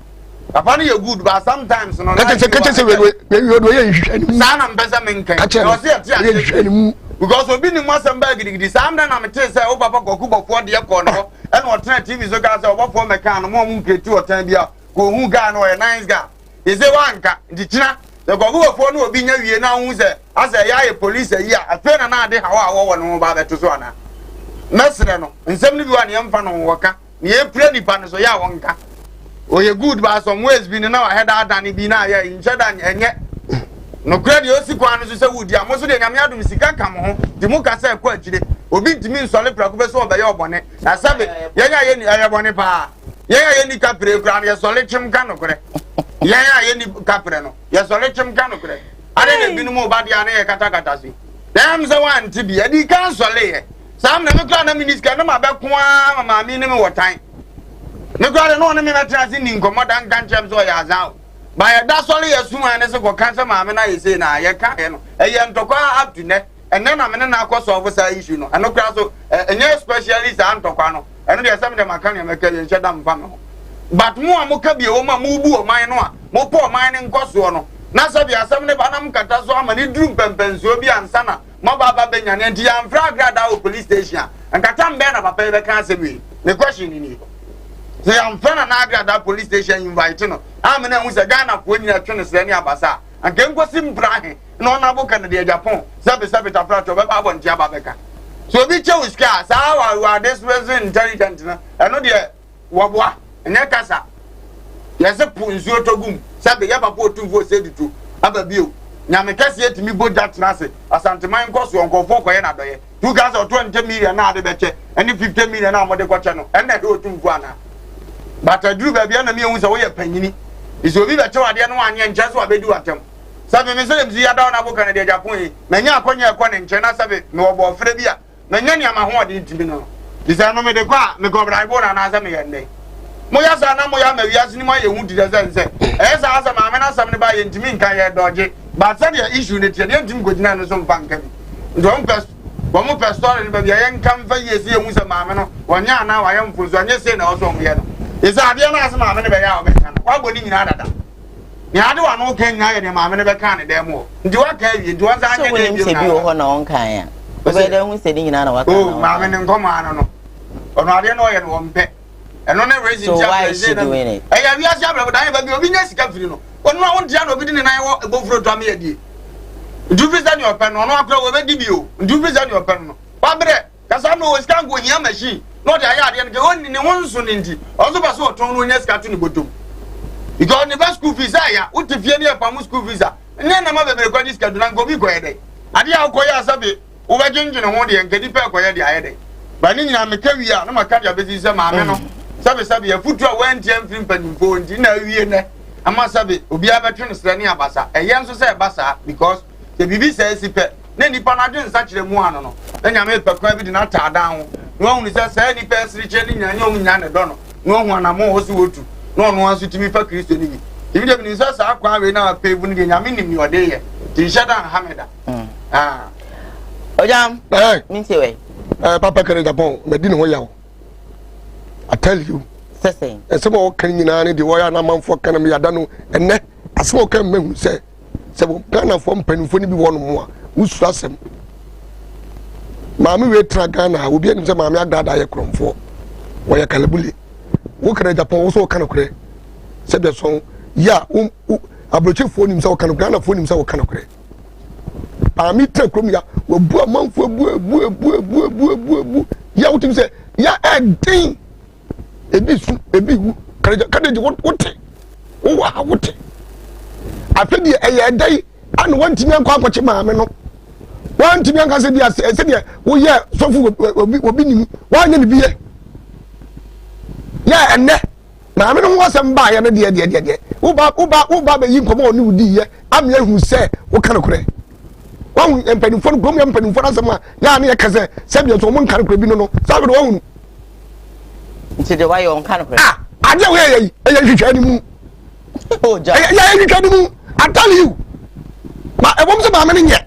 Speaker 4: papa no ye good but sometimes no
Speaker 11: kache se we ye nhwehwani
Speaker 4: sa na mpesa menkan o se ati nhwehwani because obi ni mwasem ba gidigidi sam na me te say o papa kokubofo de ko no e no tena TV so ka say obofo mekan no mo nketi otan bia ko hu ga no ye nice ga e se wanka ndichina the kokubofo no obi nya wie na hu se asa ya ye police yi a afa na ade hawa wo no ba beto so ana mesre no nsem ni bi wa ne yemfa no woka ne ye pre nipa no so ya wonka oye good but some ways bi na head adani bi na ya incheda enye no credit osi kwa no so se wudi amoso de nyame adum sika kam ho di mu ka se kwa akire obi ntimi nsole prako be so obaye obone na sabe yenya ye ni ayebone pa yenya ye ni kapre kra na ye sole chim ka no kore yenya ye ni kapre no ye sole chim ka no kore ade ne binu mo ba dia na ye kata si dem se wan ti bi adi kan sole ye sam na me kra na minister na ma be ko mama mi ne me wotan me gware no ne me metra ni nkomoda nkanchem so ya azan ba ya da sole yesu ane se ko kanse maame na yese na ye ka no eye ntokwa up to ne enne na me na akoso ofisa issue no eno kra so enye specialist antokwa no eno de asem de maka ne meka ye ncheda mfa me ho but mu amoka bi o ma mu bu o man no a mo po o man ne nkoso no na sabi asem ne ba na mkata so ama ne drum pempenso bi ansa na mo baba benyane nti ya mfra grada o police station nkata mbe na papa be kan asem me question ni say I'm friend na agrada police station invite no amena hu se Ghana ko nyina twene se ne abasa anke nkosi mbrahe no na boka na de Japan sabe tafra to be ba bon tia ba beka so bi che uska sa wa this person intelligent na eno de wobwa ene kasa yese punzuo togum sabe ya papa otumfo se ditu aba bio nyame kase etimi boja trase asanteman nkoso onkofo koye na doye 2020 million na ade beche ene 50 million na amode kwache no ene de otumfo ana but I drew baby na me hu se wo ye panyini iso bi be che wade no anye nche so abedi watem sabe me se dem zi ada na boka na de Japan yi menya akonya ekọ ne nche na sabe me wo bo fre bia menya ni ama ho de ntimi no disa no me de kwa me ko bra ibo na na sabe ye ndey mo ya sa na mo ya ma wiase ni mo ye hu di de se sa asa ma me na sam ne ba ye ntimi nkan ye doje but said the issue ne tie de ntimi go gina no so mfa nkan ndo mpa bo mo pa story ne ba ye nkan fa ye se ye hu se ma me no wonya na wa ye mfuzo anye se na oso mo ye no isa ade na asema me ne be ya o be kan kwa goni nyina dada ni ade wa no kan nya ye ne ma me ne be kan ne dem o ndi wa ka wi ndi wa za anya ne bi
Speaker 2: bi ho na on kan ya be de hu se di nyina na wa kan
Speaker 4: o ma me ne nkoma no ono ade no ye no mpe eno ne raise in
Speaker 2: Japan
Speaker 4: ya wi asia bra dan ba bi obi nya sika firi no ono a won dia no obi di ne nan wo ebofuro to am ye die ndu visa ni open no akra wo be di bi o ndu visa ni open no wa bre kasa no scan go nya machine no de aya ade no oni ne wonso ne ndi ozo ba so oton no nya sika to ni botom because ne ba school fees aya utifie ne pa mu school visa ne na ma bebe kwa sika do na go bi ko yede ade a ko ya sabe wo ba ginjine ho de nkedi pe ko yede ayede ba ni nyina meka wi a no maka dia bezi se ma me no sabe ya futu a wan tiam fim panimfo ndi na wie ne ama sabe obi abetwe no sra ne abasa eye nso se basa because the bibi say sipe ne nipa na dwen sa kire mu ano no na nyame pekwa bi di na ta dan ho no hu ni se nipa siri che ni nyanya o nya ne do no no hu ana mo o si wotu no one to me for Christian. If you have sa akwa we na pay bu ni nyame nim yo de ye ti shada hameda
Speaker 2: ojam min se we
Speaker 11: papa kare Japan medin ho yawo I tell you
Speaker 2: sese
Speaker 11: some o kan nyina ne de wo ya na manfo kan me yada no enne asem kan mehu se Ghana fo mpanimfo ni bi wo no mo a usu asem maame we tra Ghana obi anim se maame agrada ye kromfo wo ya kalabuli wo kare Japan wo so kan kore se be so ya abroche fo nim se wo kan Ghana fo nim se wo kan kore maame tra krom ya wo bu amanfo bu ya wotim se ya edin ebi su ebi wu kade wote wo wa wote afedi eye dai an wantimi anko akwache maame no wantimi anka se dia se dia wo ye sofu obi nim wanya ne biye ya enne maame no wo sem ba ye no de wo ba be yi nkomo oni udi ye am ye hu se wo kan kore wan empanifo no gom empanifo asem a ya ne ye kase se bia so mo kan kore bi no sabe do wonu
Speaker 2: nti de why on kan kore
Speaker 11: ade wo ye hwehwa ni mu
Speaker 2: oh ja
Speaker 11: ya hwehwa ni mu I tell you ma e wom se maame ne nye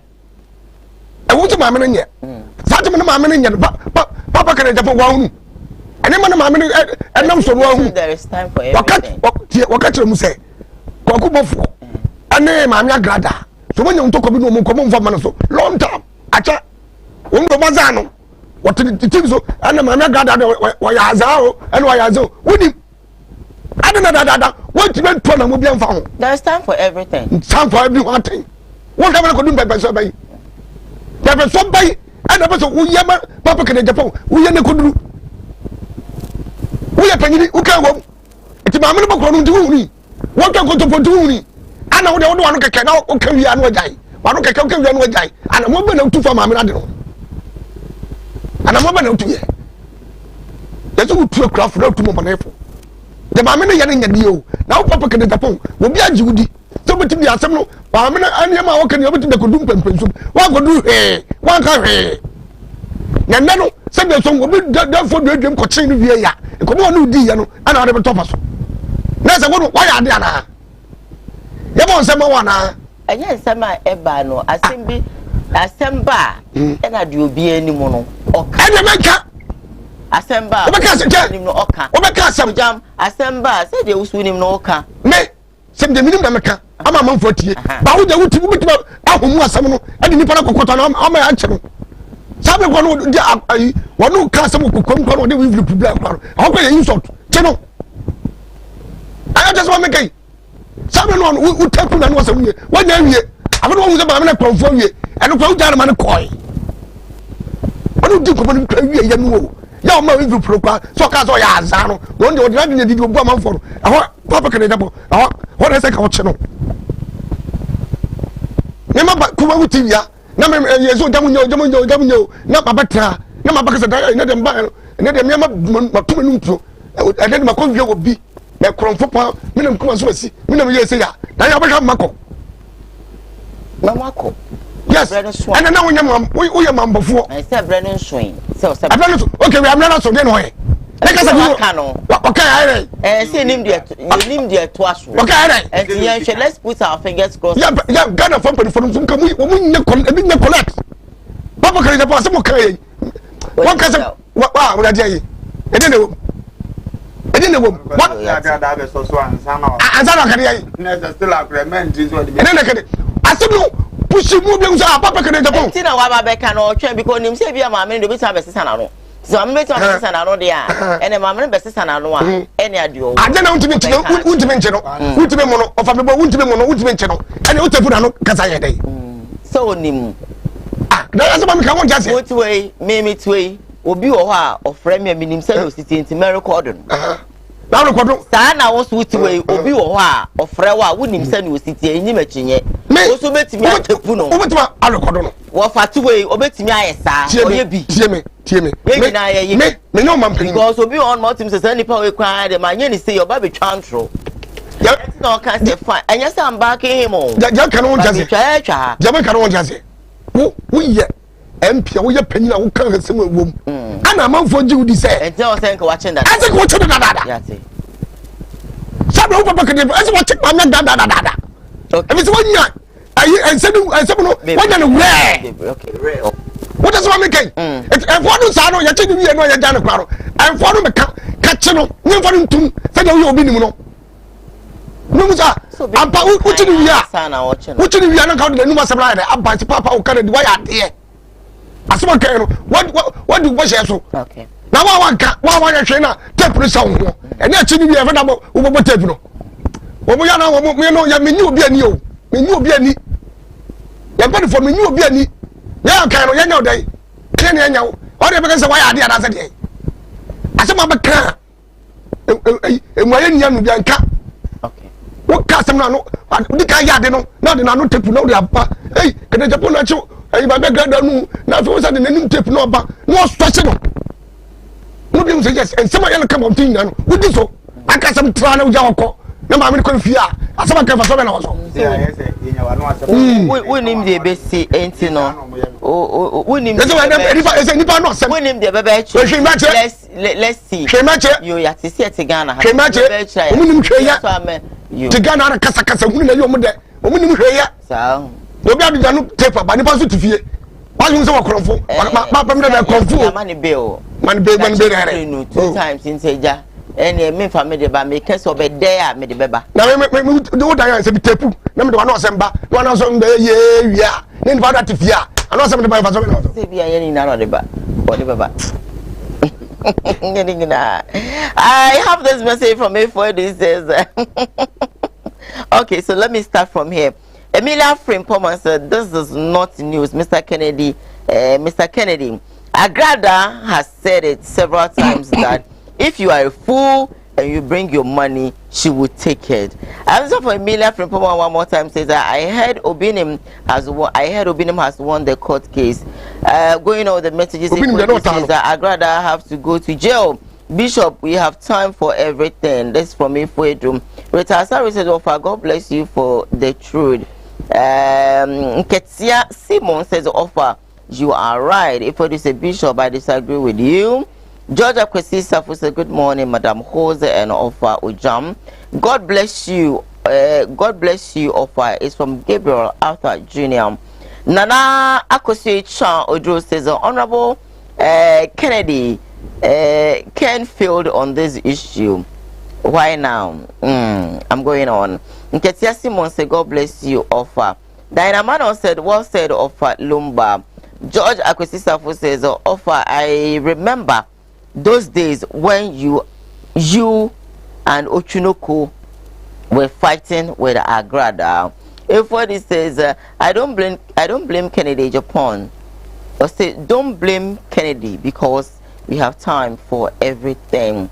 Speaker 11: e wom se maame ne nye saje me maame ne nye papa kan Japan wa hunu ene ma maame ne enam so wa hunu
Speaker 2: there is time for everything
Speaker 11: wakati mu se kwaku bofo ane maame agrada so mo nyam to ko bi no mo ko mo mfa ma no so long time acha won do bazano what the thing so ane maame agrada wa ya azao ene wa ya azao woni adana what you to na mo bi mfa ho
Speaker 2: there is time for everything
Speaker 11: time for everything what am I going to do by so by there be so by and the person wo yema papa kan Japan wo ye ne koduru wo ye panyini wo kan wo ti maame no bokro no ndi wo ni wo kan ko to fo ndi wo ni ana wo de wo no keke na wo kan wi anu ajai wa no keke kan wi anu ajai ana mo be na tu fa maame na de no ana mo be na tu ye yeso wo tu craft na tu mo manefo de maame no ye ne nyade o na wo papa kan Japan wo bi aji wudi so betim di asem no maame no aniema wo kan yo betim de kodum pempensum wa kodu wa kan nyanda no se be so wo bi da fo dwedwem ko chen no wie ya ko mo no di ya no ana ade be topa so na se wo no wa ya ade ana ye bo nsem wa na
Speaker 2: anya nsem a eba no asem ba e na de obi anim no oka
Speaker 11: ade menka
Speaker 2: asem ba
Speaker 11: obeka se je
Speaker 2: no oka
Speaker 11: obeka asem
Speaker 2: jam asem ba se de usu nim no oka
Speaker 11: me sem de minim na meka ama manfo tie ba wo de wuti wuti ahomu asem no ade nipa na kokoto na ama ya che no sabe ko no de ayi wonu ka asem kokom ko no de we flip black ko ko ye insult che no ayo just want make sabe no wo taku na no asem wie wanya wie afa no wo se ba me na konfo wie eno ko jara ma ne koi onu di ko ma ne wie ya no ya o ma we flip kwa so ka so ya azan no won de o de na di obu amanfo no aho papa kan Japan aho ho na se ka o che no ne ma ba Kumawood TV ya na me yeso jamu nyo na papa tra na ma ba ka se da na dem ba na dem ya ma tuma nu ntuo e de ma ko wie obi me kromfo pa me nam kuma so asi me nam ye se ya dan ya ba ka mako
Speaker 2: mako
Speaker 11: yes and na wonya wo ye mambofo
Speaker 2: I say brand swing so
Speaker 11: okay we am not so den ho ye
Speaker 2: like I said
Speaker 11: okay
Speaker 2: say nim dia to aso
Speaker 11: okay
Speaker 2: and yeah let's put our fingers crossed
Speaker 11: yeah Ghana from so kan mu nya collect papa kan Japan se mo kan ye one kan se wa wo dia ye e de ne wo what
Speaker 4: da be so ansana
Speaker 11: kan ye
Speaker 4: na still agreement is what
Speaker 11: e de ne kan asem pushi mu bi so papa kan Japan
Speaker 2: ti na wa ba be kan o twen because nim say bia ma me do bi ta be sesa na no so am be to be sesa na no dia ene ma me be sesa na no a ene adio
Speaker 11: aje na untimi nche no untimi mo no ofa me bo untimi mo no untimi nche no ene o tefu na no kasa ye dai
Speaker 2: so onim
Speaker 11: na ya so ma me ka won jase
Speaker 2: what way me tway obi wo ho a ofre me minim say no city nti me record no
Speaker 11: na record
Speaker 2: sa na wo so way obi wo ho a ofre wa wonim say no city enyi machinye wo so betimi atepu no
Speaker 11: wo betimi a record no
Speaker 2: wo fa tway obetimi ayesa oye bi
Speaker 11: tie me me no man pin
Speaker 2: because obi on multim say nipa we kwa de manye ni say oba be twantro ya no can say fine anya say am back him o
Speaker 11: ja kan won jase ja be kan won jase wo ye MP wo ye panyin a wo kan hasem awom ana manfo ji wudi say
Speaker 2: ente o say nka wa chen that
Speaker 11: ase ko chen that
Speaker 2: ya say
Speaker 11: no papa can as what check my da. If it's 1 year, I said no, 1 year rare. What does one make? And for those I know you're taking me and you're done a crowd. And for them catching up, no for him to say you'll be no. No, sir. I'm what you do here. What you do here? Not the number supply. I'm by the papa who carried why are there. As one can what do we say so? Okay. Now one trainer, temporary sound, and that's in the ever about over table. We are now, we know you be a new, you be any. You're better for me, you be any. Yeah, can you know day? Can you know? Or because why I did another day. As a mother car, and my young Bianca. Okay. What customer no? The guy had no, not in another tape, no, the hey, can I just you? Hey, my background, now if it was a new tape, no, no special. Nobody say yes, and somebody else come on thing now. What is so? I got some trial of Jawko. No, I'm going to fear. As someone came for someone also.
Speaker 2: We name the best ain't no. We name the let's see. You have to see it again.
Speaker 11: To Ghana, Casa, women here. So, nobody done paper, but it was to fear. Why you so crumful? Money bill. Man, baby, 2 times in Seja. And me family by me case of a day I made the beba. Now, me do what I said, tapu. Number one, one also, yeah, then for that, yeah. I know something about I have this message from me for this says. Okay, so let me start from here. Emilia Frimpoma said, this is not news, Mr. Kennedy. Mr. Kennedy, Agrada has said it several times that if you are a fool and you bring your money, she will take it. Also for Emilia Frimpoma one more time says that I heard Obinim has won the court case. Going on with the messages says that Agrada have to go to jail. Bishop, we have time for everything. That's from me for it. Rita Sari says, God bless you for the truth. Ketia Simon says, offer, you are right. If it is a bishop, I disagree with you. Georgia Kwesi Safu says, good morning, Madam Jose and offer Ujam. God bless you. God bless you, offer. It's from Gabriel Arthur Jr. Nana Akosue Chan Odro says, Honorable Kennedy Ken failed on this issue. Why now? I'm going on. Nketia Simon said, God bless you, offer. Diana Manon said, well said, offer Lumba. George Akwesisafo says, offer, I remember those days when you and Ochunoko were fighting with Agrada. If what he says, I don't blame Kennedy Japan. Or say, don't blame Kennedy because we have time for everything.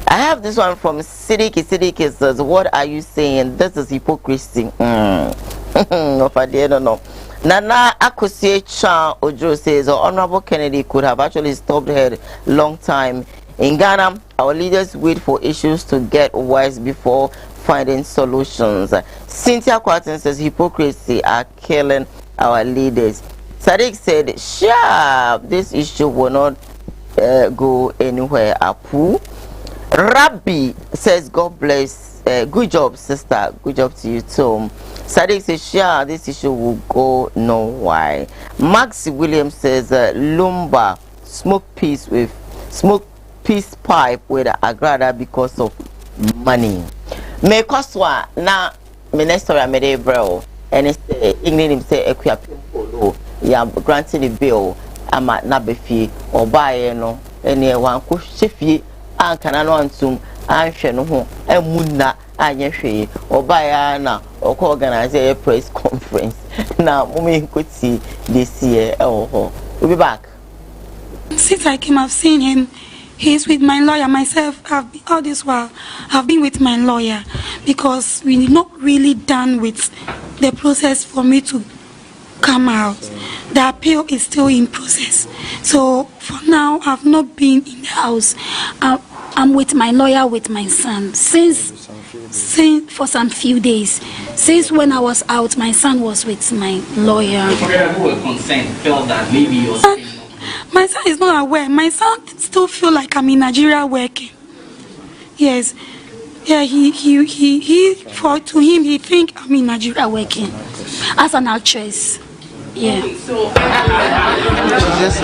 Speaker 11: I have this one from Sidiki. Sidiki says, what are you saying? This is hypocrisy. If I don't know. Nana Akosue Chan Ojo says, Honorable Kennedy could have actually stopped her long time. In Ghana, our leaders wait for issues to get worse before finding solutions. Cynthia Quatin says, hypocrisy are killing our leaders. Sadiq said, sure, this issue will not go anywhere. Apu. Rabbi says, God bless. Good job, sister. Good job to you too. Sadiq says, sure, this issue will go nowhere. Max Williams says, Lumba smoke peace pipe with Agrada because of money. Me koswa na minister amede bro and it's igni him say equia polo ya granting the bill ama na befi obaye no ene wan ko hwefie ankana no antum anhwe no ho amunna anye hwe obaye na oko organize a press conference na mummy nkoti this year we'll be back.
Speaker 13: Since I came, I've seen him. He's with my lawyer. Myself, all this while, I've been with my lawyer because we're not really done with the process for me to come out. The appeal is still in process. So for now, I've not been in the house. I'm with my lawyer, with my son, since for some few days. Since when I was out, my son was with my lawyer.
Speaker 14: Who were concerned felt that maybe you're
Speaker 13: my son is not aware. My son still feel like I'm in Nigeria working. Yes, Yeah, to him, he think I'm in Nigeria working as an actress. Yeah.
Speaker 15: So, just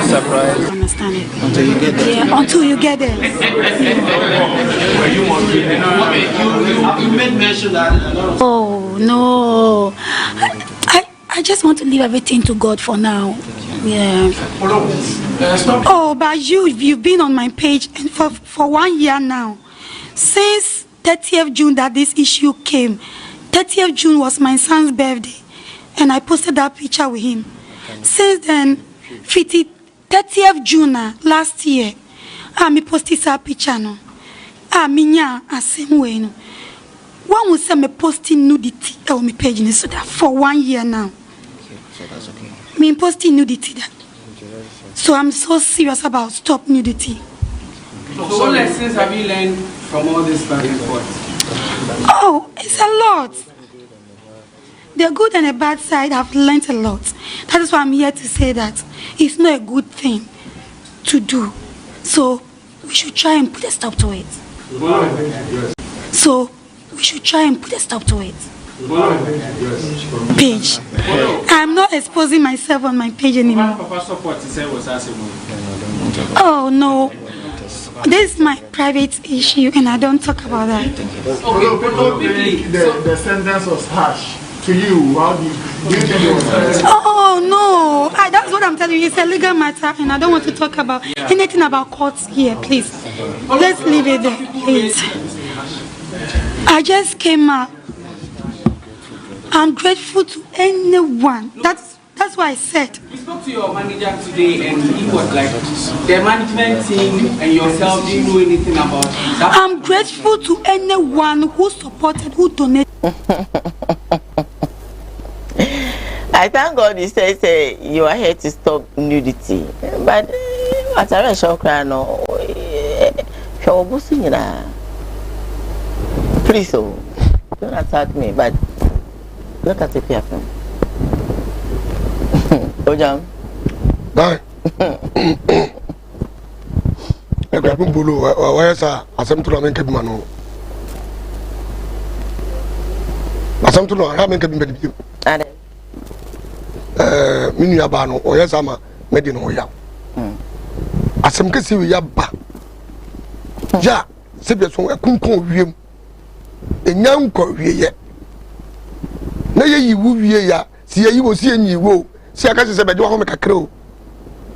Speaker 15: surprise.
Speaker 13: Understand it.
Speaker 15: Until you get there.
Speaker 13: Yeah, until you get there.
Speaker 14: You made mention that.
Speaker 13: Oh no, I just want to leave everything to God for now. Yeah. Oh, but you've been on my page and for 1 year now, since 30th June that this issue came. 30th June was my son's birthday, and I posted that picture with him. Since then, 30th June last year, I posted that picture no. Minya same way no. One would say me posting nudity on my page so that for 1 year now.
Speaker 15: Okay, so that's okay.
Speaker 13: Me posting nudity that. So I'm so serious about stop nudity.
Speaker 14: So what lessons have you learned from all this back and forth?
Speaker 13: Oh, it's a lot. The good and the bad side, I've learned a lot. That is why I'm here to say that it's not a good thing to do. So we should try and put a stop to it. So we should try and put a stop to it. Page. I'm not exposing myself on my page anymore. Oh no. This is my private issue and I don't talk about that.
Speaker 7: The sentence was harsh to you. How do you think it was harsh?
Speaker 13: Oh no, that's what I'm telling you. It's a legal matter and I don't want to talk about anything about courts here, please. Let's leave it there, please. I just came out. I'm grateful to anyone. That's why I said.
Speaker 14: We spoke to your manager today and he was like, the management team and yourself didn't know anything about that.
Speaker 13: I'm grateful to anyone who supported, who donated.
Speaker 2: I thank God you say you are here to stop nudity. But as I shock no, please don't attack me, but look at the PFM. Ojam.
Speaker 11: Bye. I grab a bulu. Where is a assumption make a man? Assumption I make a baby. Miniabano or yes, I'm a medinoya. As some can see we have ba. Ja, Sibia so a kunko wiem. A young Korea. Na ye wu wie ya, see you will see any wo. See I can say be do ho make a crow.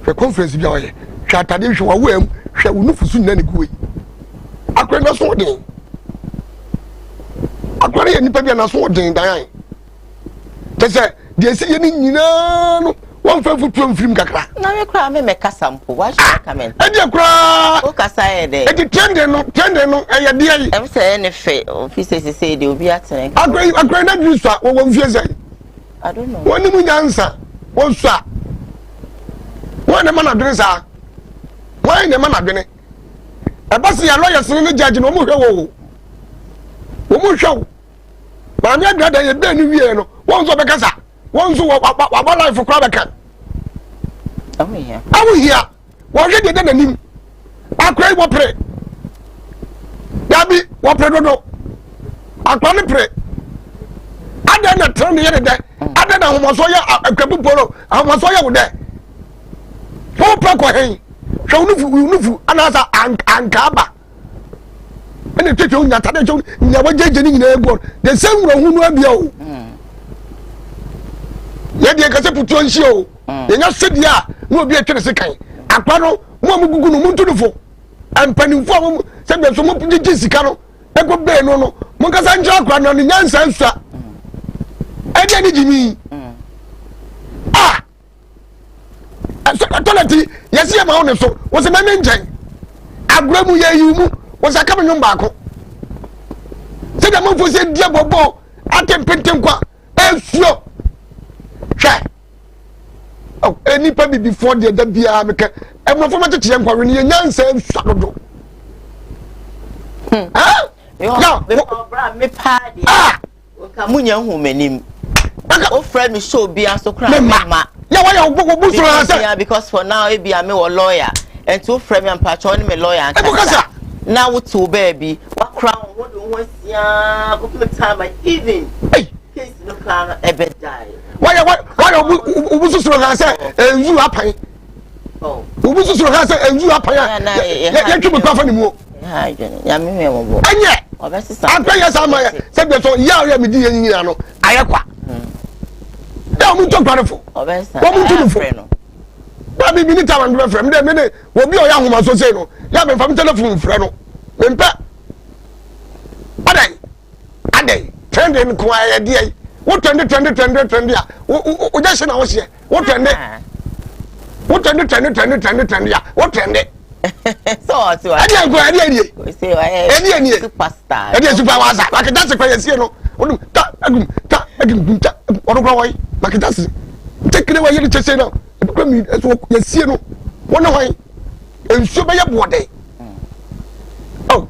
Speaker 11: The conference bi oye. Hwa atade hwa wo am, hwa wo nufu su na ne guwe. Akwa na so den. Akwa ye nipa bi na so den dan. Te say de see ye ni nyina no. One friend for 2 film kakra.
Speaker 2: Na me kra me make sample. What should comment?
Speaker 11: E dey kra.
Speaker 2: O kasa e dey.
Speaker 11: E dey tende no e ye dey.
Speaker 2: Em say any fe officers say dey obi atene.
Speaker 11: Akwa na du so wo mfie say.
Speaker 2: I don't know.
Speaker 11: Woni mu nyansa. Won so a. Won na man adwene sa. Won na man adwene. E ba se ya lawyers no judge no mo hwe wo. Wo mo hwe. Ba me adwa da ye be ni wie no. Won so be kasa. Won so wa life for crowd can.
Speaker 2: I'm here.
Speaker 11: I'm here. What did you do? Nanim. I cry what pray. Dabi what pray no. I can't pray. I don't know turn the other day. I don't know how much I can polo. How much I would there. Four pack or hey. Show nufu anasa ankaba. And the teacher on that never judging in the airport. The same one who will be out. Yet you can say put on show. You just sit here, no be a tennis kind. A pano, one will go to the phone. And penny for send them some of the Jessicano. I go bear no. Moncasan Jack ran on the answer. And then Jimmy. Ah! Authority, yes, I'm on so was a man engine. I grab you was a coming on back. Said the month was a dear bobo. I can paint him qua. And slow. Try. Oh, any baby before the Dabia America. And my former teacher, when you young said, Saturday. Huh?
Speaker 2: No, me party. Ah! Kamunya humanim. Oh, friend, me show be so cry. Yeah, why you book because for now, it be a me or lawyer. and two frame and patch on me lawyer now with two baby what crown what do you want time I even case no plan ever die
Speaker 11: why ubusu suro ga say enzu apan ubusu suro ga say enzu apan ya twu pa fa ni mu
Speaker 2: ha dwene ya me me mo
Speaker 11: anye
Speaker 2: obesisa
Speaker 11: apan ya sa ma say be so ya me di yanyina no ayekwa da mu to gbarefo
Speaker 2: obesisa
Speaker 11: wo mu tu no ba bi ni ta man frɛ me de me wo bi o ya homa so say no ya me fam telephone frɛ no me mpa adai trending ko ya di what trend ya o just na wo se what trend ya what trend
Speaker 2: so
Speaker 11: adi go adi
Speaker 2: superstar
Speaker 11: adi super wasa makita se kwa yesi no odum ta odum wai makita se tekene wa yeli chese no kwa mi so yesi no wona wai enso be ye bode oh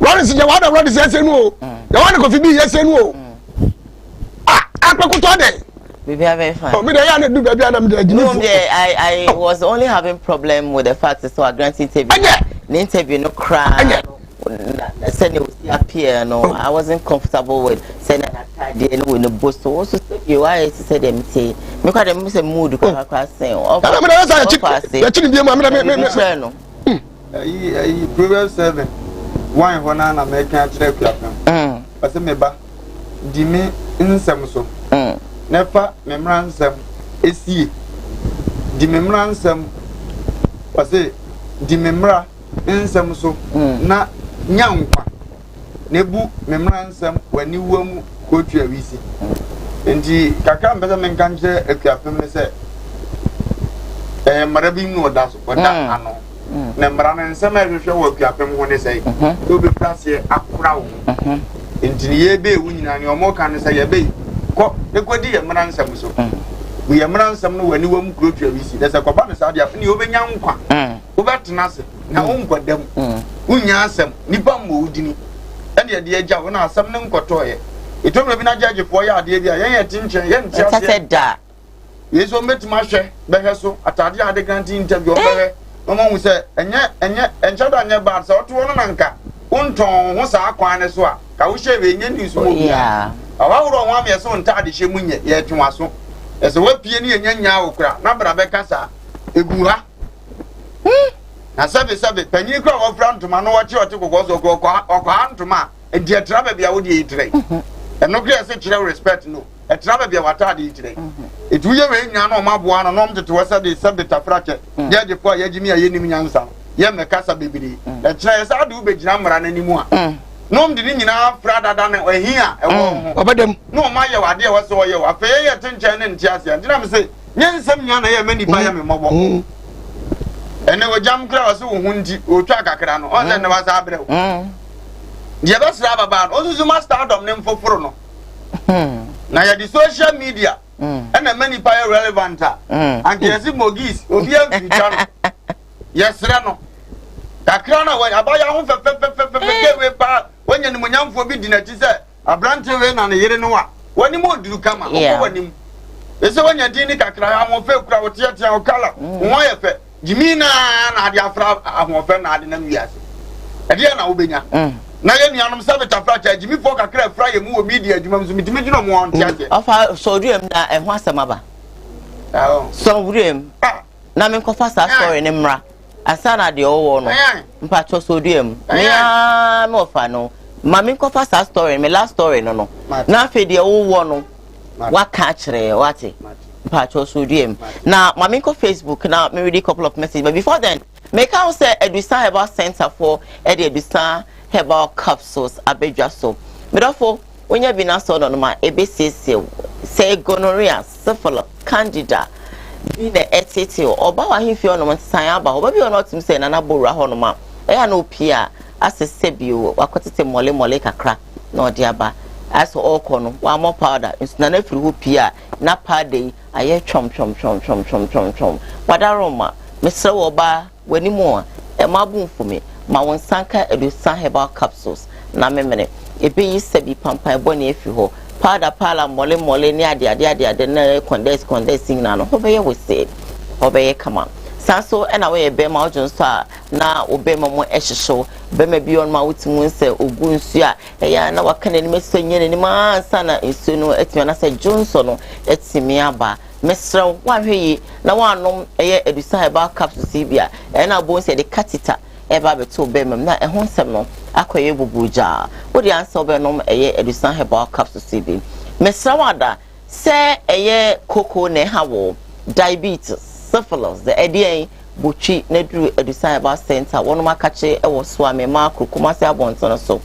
Speaker 11: Lawrence ya wada Lawrence yesi no ya wada ko fi bi yesi no
Speaker 2: very fine.
Speaker 11: Oh, no,
Speaker 2: I was only having problem with the fact that so I granted interview. The interview no cry. Said it was appear no. I wasn't comfortable with saying that I didn't win the boss. So also you I said them say me quite them say mood ko kwa say.
Speaker 4: Proverbs 7. Why hona na make can check up. Ase me ba di me nsɛm so nefa memra nsɛm esie di memra nsɛm ase di memra nsɛm so na nyankwa nebu memra nsɛm wani wam kotu awisi nti kakra mbeza menka nche akuafem ne sɛ mara bi mu oda so oda ano na mara nsɛm a hwehwɛ wɔ akuafem ho ne sɛ do be place akora wo nti ye be wu nyina ne omo kan se ye be ko ekodi ye mran nsam so bu ye mran nsam no wani wam kurotu awisi de se ko ba me sa dia ne obenya nkwa wo betena se na wo nkwadam unya asem nipa mo udini ene de agya wo na asem ne nkoto ye etomro bi na judge fo ya ade bia ye tinchen ye ntia se
Speaker 2: da
Speaker 4: ye so metima hwe behwe so atade ade granting interview behwe no mo hu se enchada anya ba se oto no nanka unton ho sa akwan ne so a ka wo hye we nya news mo bia awawro ho ame so ntade hye munye ye twa so ese wapie ne nya okura na bra be kasa egu ha na sabe panyi kra wo fra ntoma no wo che ote kokoso okwa ntoma e die traba bia wo die itre eno kra se kire respect no e traba bia wata de itre etu ye we nya no maboa no no mtete wo sabe tafrache ye de fo ye gimi aye nim nyansa ye me kasa bebiri e kire ye sa de wo be gina mra na nimu a no mde ni nyina fra dada na ehia e wo
Speaker 11: obadam
Speaker 4: no ma ye wade wo so ye wa fe ye tenchen ne ntiase ndina me se nyensam nya na ye mani pa ye me mobo ene wajam kra wase wo hundi o twa kakra no on ne wasa abre je ba sra baba no ozuzu master adom ne mfoforo no na ya di social media ene mani pa ye relevant and yesi mogis obi am future no yesra no kakra na wa abaya ho fe we pa wanya ni munyamfo bi dinati se abrante we na ne yere no a wani mo duru kama ko wani ese wanya din ni kakra ha mo fe kura wotia o kala wo ye fe jimina na ade afra ahofe na ade na wiase ade na wo benya na ye nuanom sabe tafra cha jimi fo kakra fra ye mu wo media adwuma mso mitime gino mo on tiate
Speaker 2: ofa so duem na ho asemaba so duem na me ko fa sa story ne mra asana de owo no mpa cho so duem me ya me ofa no ma me ko fa sa story me last story no na fe de owo no wa ka kire wate Pacho Sudiem. Now, my minko Facebook now, me read a couple of messages. But before then, make out say Edusa Herbal Center for Edusa Herbal Capsules Abejaso. But therefore, when you be now sold on my ABCC, say gonorrhea, syphilis, candida, be the etiti or bawa if you're not saying about, but you're not saying anabura honoma. I know Pia as a sebu, or quantity mole kakra, no diaba. As all corner, one more powder. It's none of you pia, na pade, aye chom. But aroma, Mr. Oba, when more, a maboon for me, my one sanka Edusa Herbal Capsules, na memene, a be sebi pampa bonny if you ho, powder pala mole, near the condensing nano, obey we say, obey come on. sanso e na we be ma ojo nso a na obema mo ehyeso bema bi on ma wutimu nse ogunsu a ya na wakana ni mesonye ni ma ansa na nsu no etimi na se Johnson no etimi aba mesrew wahwe na wanom eye edusa herbal capsules bia e na bo nse de katita eba beto bema na ehon sem no akoye bubuja wodi ansa obenom eye edusa herbal capsules bi mesrew ada se eye koko ne hawo diabetes syphilis the idea buchi nedru edusa herbal center wonom akache ewo swame makro kumase abontono so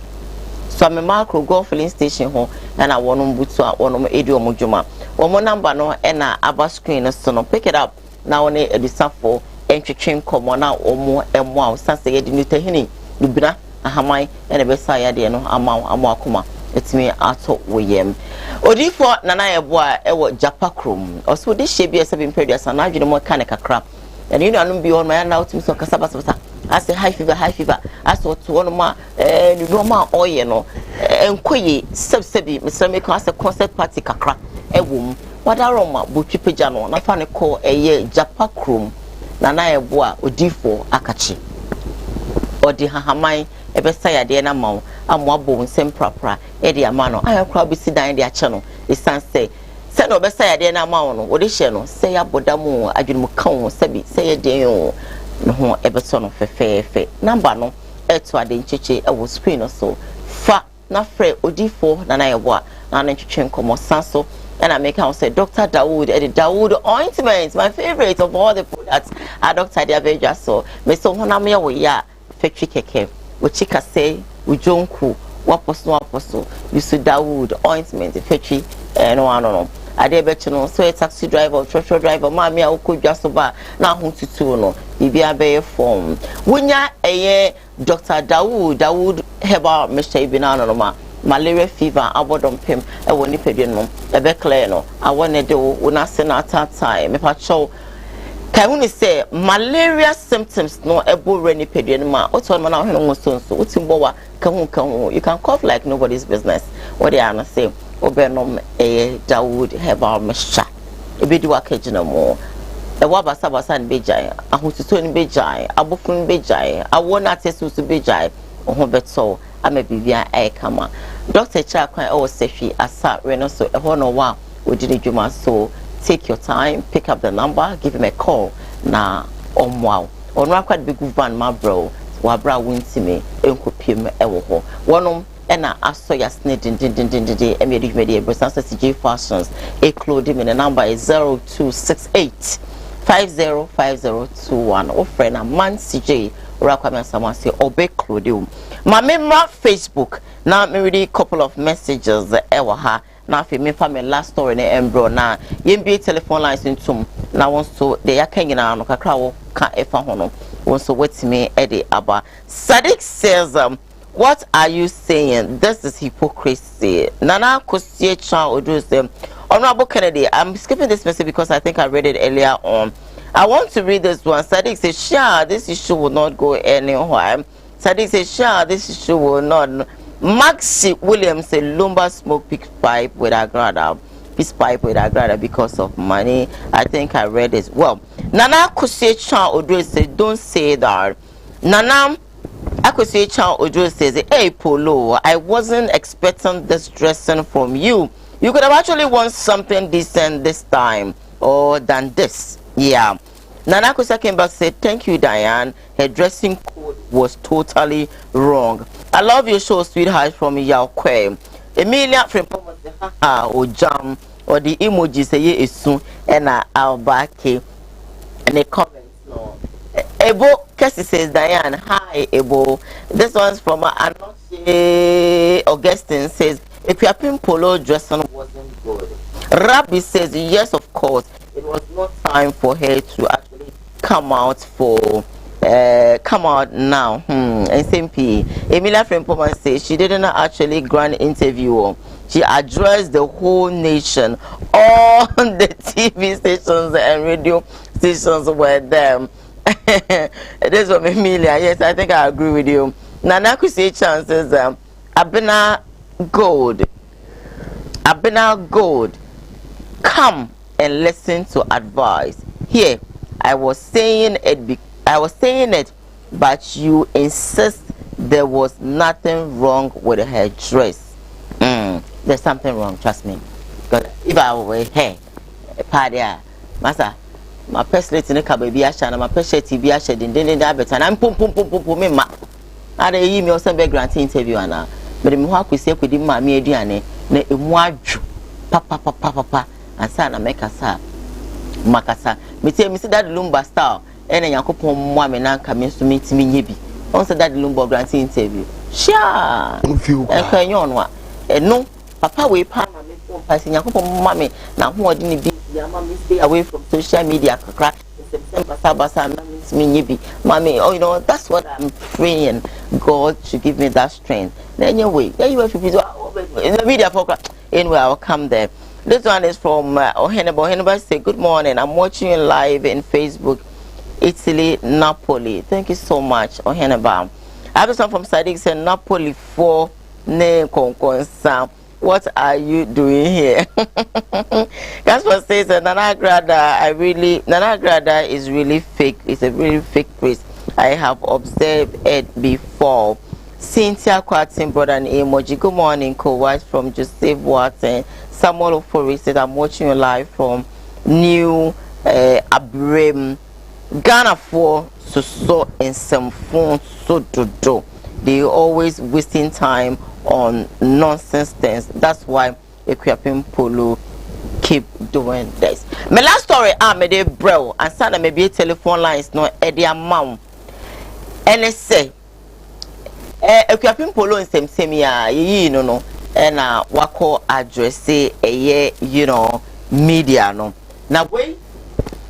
Speaker 2: swame makro go filling station ho na wonom butu a wonom edi omudwuma womo number no na aba screen so no pick it up na woni edusa fo entwetwen komo na omo emo a sanse yedi nutahini dubina ahamai na besa ya de no ama akoma etimi ato woyem odifo nana yebo a ewo japakrom oso de hye ese bimpedua sana adwene mo ka ne kakra and you know anum bi on my na otimi so kasabasa ase high fever aso to one ma ni normal oye no enkoye sebsebi mesame kan ase concert party kakra ewom wadaroma botwipeja no na fa ne call eye japakrom nana yebo a odifo akachi odi hahamai ebesa ya de na mawo amoabo nsem prapra e de amano ayakra bisi dan de ache no esanse se no obesa ya de na mawo no odi hye no se ya bodamu adwumu kan sebi se ye de yo no ho ebeso no fefefe number no eto ade ncheche e wo screen no so fa na frɛ odifo na yebo a na ntwetwe nkomo sanso and I make out say Dr. Dawood and the Dawood ointment, my favorite of all the products are Dr. Diabeja. So me so honamia we ya factory keke uchika say ujonku waposo you Dawood ointment factory no ade bechi no so a taxi driver truck driver mami a okudwa so ba na ho tutu no bibia be form wonya eye Dr. Dawood herbal mixture ibina no ma malaria fever abodom pem e woni pedwe no e be clear no awone de wo na se na tata me pa chow kai woni say malaria symptoms no ebo reni pedwe no ma oto no na hwene so utimbo wa kan you can cough like nobody's business what they are say obenom e Dawood herbal mixture e be di wa kagina mo e wa basa ni bejai ahotuto ni bejai abofun bejai awona tesu su bejai oho beto ama bibia kama Dr. Chakwan o sefi asa reno so e hono wa odini dwuma so take your time pick up the number give him a call na omwa onu akwad be guvan ma bro wa bra wuntimi enkopiem wo ho wonom na aso ya snedin emedi media business CJ fashions a clothing me the number is 0268 505021 or friend a man CJ Rakwame someone say obe clothing my memra Facebook now me read a couple of messages ewa ha na fi me fa me last story na embro na yembi telephone lines into na won so de yakan na no kakra wo ka efa ho no won so wetime e de aba Sadiq says what are you saying? This is hypocrisy. Nana Kosie Chan Odus Honorable Kennedy, I'm skipping this message because I think I read it earlier on. I want to read this one. Sadiq says, sure, this issue will not go anywhere. Sadiq says, sure, this issue will not. Maxi Williams said, Lumba smoke peace pipe with Agrada because of money. I think I read it. Well, Nana Kosie Chan Odus said, don't say that. Nana Akwesi Chan Ojo says, hey Polo, I wasn't expecting this dressing from you. You could have actually won something decent this time or than this. Yeah. Nana Kosa came back and said, thank you, Diane. Her dressing code was totally wrong. I love your show, sweetheart, from Yao Kwe. Emilia from or jam or the emoji say ye is soon and I'll back and a comment. Ebo Cassie says, Diane, hi Ebo. This one's from Anoche Augustine says, if your pink polo dressing wasn't good. Rabbi says, yes, of course. It was not time for her to actually come out now. And same P. Emilia Frempoma says she didn't actually grant interview. She addressed the whole nation. All the TV stations and radio stations were there. This was Emilia. Yes, I think I agree with you. Nana Kusi chances Abena Gold, come and listen to advice. Here, I was saying it, but you insist there was nothing wrong with her dress. There's something wrong, trust me. Because if I were her, party, master, my personality in the baby asha, my personality be asha, then that and I'm pum me ma. I dey email some background interview ana. But me wa kwese kwedi ma me aduane na emu adwo papa ansa make asa makasa. Me say that lumba style ene yakopon mo me na nka me so me timi nye bi. On say that lumba grant interview. Sha. Enka nyon wa. No papa we pa na me phone pass yakopon mo me na ho odi ni bi ya me stay away from social media kakra. Mommy, oh, you know, that's what I'm praying. God to give me that strength. Anyway, there you have to be in the media program. Anyway, I'll come there. This one is from Oheneba. Oheneba say, good morning. I'm watching you live in Facebook, Italy, Napoli. Thank you so much, Oheneba. I have some from Sadiq saying Napoli for ne konkonsa. What are you doing here? Casper says Nana Grada is really fake. It's a really fake priest. I have observed it before. Cynthia Quatin, brother and emoji. Good morning, Koowaa from Joseph Watson. Samuel Ofori said I'm watching you live from New Abram. Ghana for so in some phone so do. They always wasting time on nonsense things. That's why Equiapin Polo keep doing this. My last story, me de bro, and sana maybe a telephone lines no edi amount. And they say, Equiapin Polo in same ya, you know, and wako address say you know, media no. Now wait,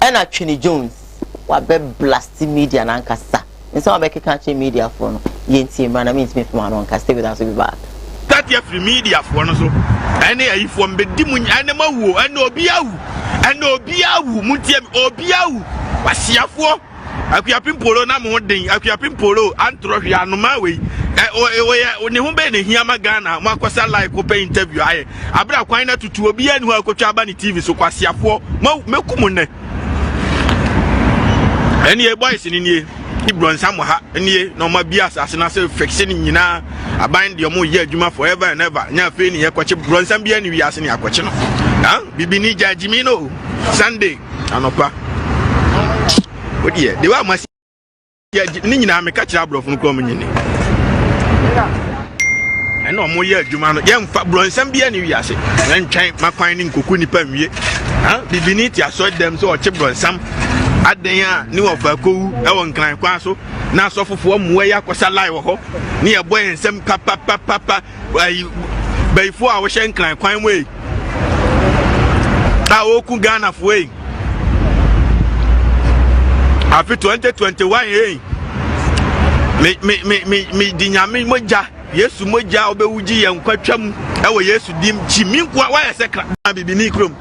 Speaker 2: and Trini Jones, wa be blasting media na nkasa. And so I make a country media for no. Yenti man, I mean me from anon can stay with us, will be back.
Speaker 16: That you free media for no so. Any if one be dimun animal woo and obiawu mutiem obiawu wasiafo akuapim polo na mo den akuapim polo antro hwe anoma we oni hu be ne hiama Ghana mo akosa like ko pay interview aye abra kwan na tutu obi anu akotwa aba ni TV so kwasiafo mekum ne any boys ni nie Ibron Samoha, any no ma bias as an asset fixing nyina abind your mo ye adwuma forever and ever. Nya fe ni ye kwache bronsan bia ni wiase ni akwache no. Bibi ni jajimi no Sunday anopa. Odi de wa masi ni nyina me ka kira brofo no krom nyini. Eno mo ye adwuma no ye mfa bronsan bia ni wiase. Ntwan makwan ni nkoku nipa nwie. Bibi ni ti aso dem so o che bronsam adenya ni wofa kowu e won kran kwa so na so fofo muwe ya kwasa live ho ni e boy ensem papa bayfo a wo hye kran kwan we ta oku Ghana fo we afi 2021 me dinyame moja Yesu moja obewuji ye nkwatwam e wo Yesu dim chimi kwa wa yesekra bibi ni krom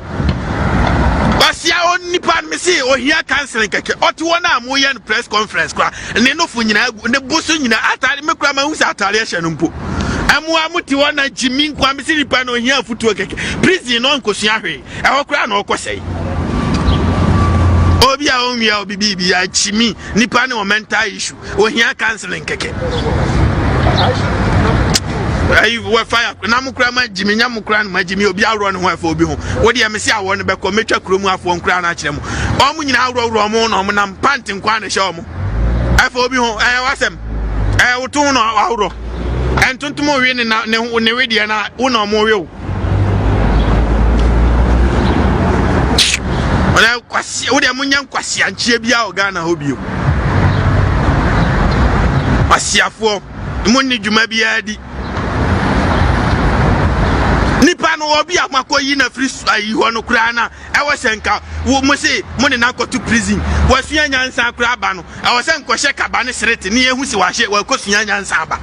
Speaker 16: Basia on nipan me see or here canceling keke oti wona amoye press conference kwa ne no fu nyina ne boso nyina atare me kwa ma hu sa atare hye no mpo amu amuti wona jimi kwa me see nipan no here futuo keke prison no nkosua hwe e ho kra na okosei obi a onwia obibi bi ya chimi nipan no mental issue o here canceling keke ayi we fire na mukura ma jimi nya mukura na ma jimi obi awro ne ho afa obi ho wo de me se awo ne be ko metwa kromu afo nkura na kire mu o mu nyina awro mo no mo na panti nkwa ne hye o mo afa obi ho wasem wo to no awro entuntum wi ne na ne we de na wo na mo we o ona kwasi wo de munya kwasi anchie bia o Ghana ho bio asiafo mo ni djuma bia di nipa no obi amakoyi na free ayi ho no kura na e wo senka wo mo se mo ne na kotu prison wo sua nyansa kura aba no e wo senko hye kaba ne srete ne ehu si wa hye wo kosua nyansa aba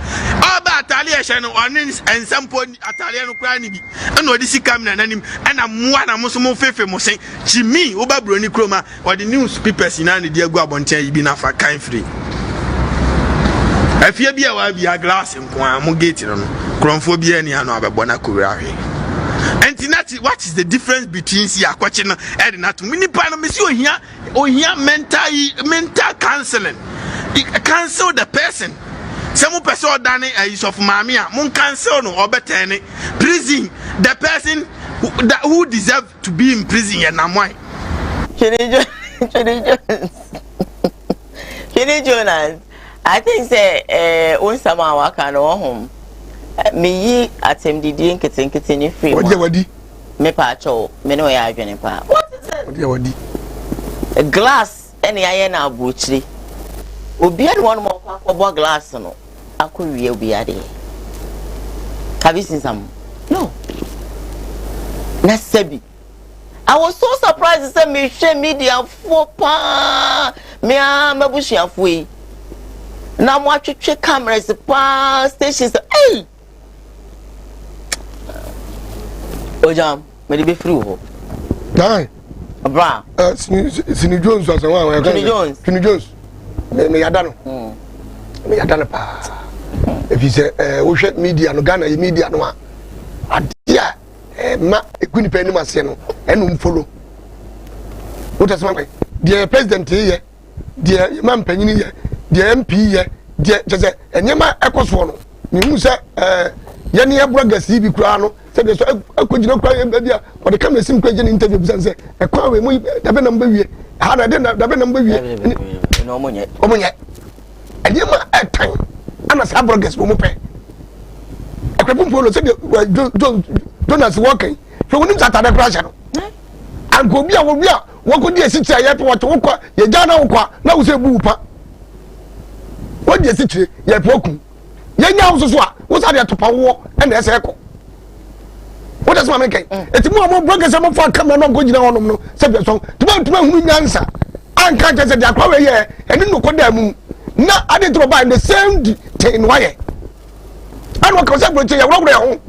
Speaker 16: oba atale hye no one ensampo atale no kura ni bi na odi sika na nanim na moa na mo so mo fefe mo sen chimi wo ba broni kroma odi news papers na ne di agu abonten yi bi na fa kan free afia bia wa bia glass nko am gate no kronfo bia ni ano abebo na kura hwe And what is the difference between see akwache no and not mini pan me see ohia mental counseling. Cancel the person. Some person done is of mamia mon cancel no or better prison the person who deserve to be in prison and why.
Speaker 2: Kenny Jonas, I think say on some work and home. Me ye at him did continue free.
Speaker 11: What you
Speaker 2: me pacho, me no ya adwene pa. What is it?
Speaker 11: What you
Speaker 2: A glass any iron butchery. Obi had one more for glass no. I could real be a day. Have you seen some? No. Na sebi. I was so surprised to say me share media for pa me mabushi afwe. Na mo atwetwe cameras pa stations. Hey. Ojam, me dey be free ho.
Speaker 11: Die.
Speaker 2: Bra.
Speaker 11: Sini Jones was one. Sini Jones. Me yada no. Me yada no pa. If you say we share media no Ghana media no adia ma ekuni pe ni mase no enu follow. What does my the president here, the man penny here, the MP here, the just enyema ekoso no. Nimu say yene ebroga CB kura no say so akogina kura bia o de come sim kura interview bi say ekwa we mu dabe number wie ha na de dabe number wie
Speaker 2: no omonye
Speaker 11: enyema etan ana sa brogas wo mu pe ekwepu polo say Jonas working so we need to attack crash no and go bia wo bia wo ko die sitia ye pe wato wo kwa ye jana wo kwa na wo se bu pa wo die sitia ye pe oku ye nya wo so a wo sa de topa wo e na ese ko wo das ma me kai eti mu amo brogas am for camera no go gina wonom no se be so tuma hunu nyansa anka je se de akwa we ye eni no ko da mu na ade tro ba in the same thing why and what concept we ya wo ho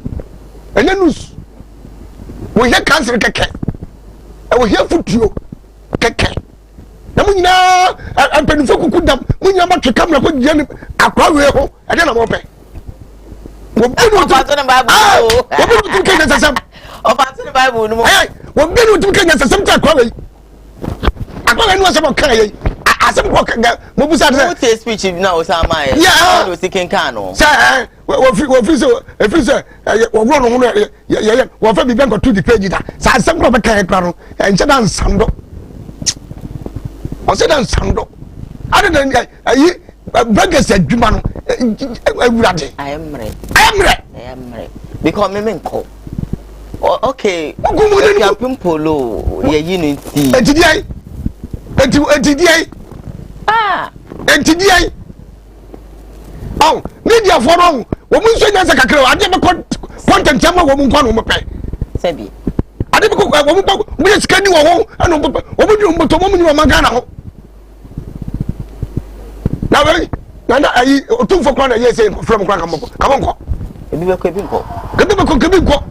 Speaker 11: enya news we hear cancer keke e we hear futuo keke na munyina ampanifo kukudam munyina ma tweka mra ko gye akwa we ho e de na mo pe wo bi no to
Speaker 2: na bible
Speaker 11: wo bi no to kenya sasam
Speaker 2: o pa to na bible no mo
Speaker 11: wo bi no to kenya sasam ta akwa we no asem kan ye asem ko kan mo busa de
Speaker 2: what speech na o sa ma ye
Speaker 11: yeah
Speaker 2: o si ken kan no
Speaker 11: say wo fi so wo bro no no ye wo fa bi ben ko to the page da sa asem ko be kan kra no enche dan sando o se dan sando ade dan ayi burgers adwuma no awurade
Speaker 2: I am ready because me menko okay ya pimpolo ye unity
Speaker 11: entidiai entidiai oh media for no wo mun so nyansa kakra ade be content ama wo mun kwa no mo pe
Speaker 2: sebi
Speaker 11: ade be ko wo mun pa mo ye skani wo ho ano wo mun di mo to mo mun ni magana ho na we na ayi otum for kwa na ye say from kwa kamko
Speaker 2: ebi be ko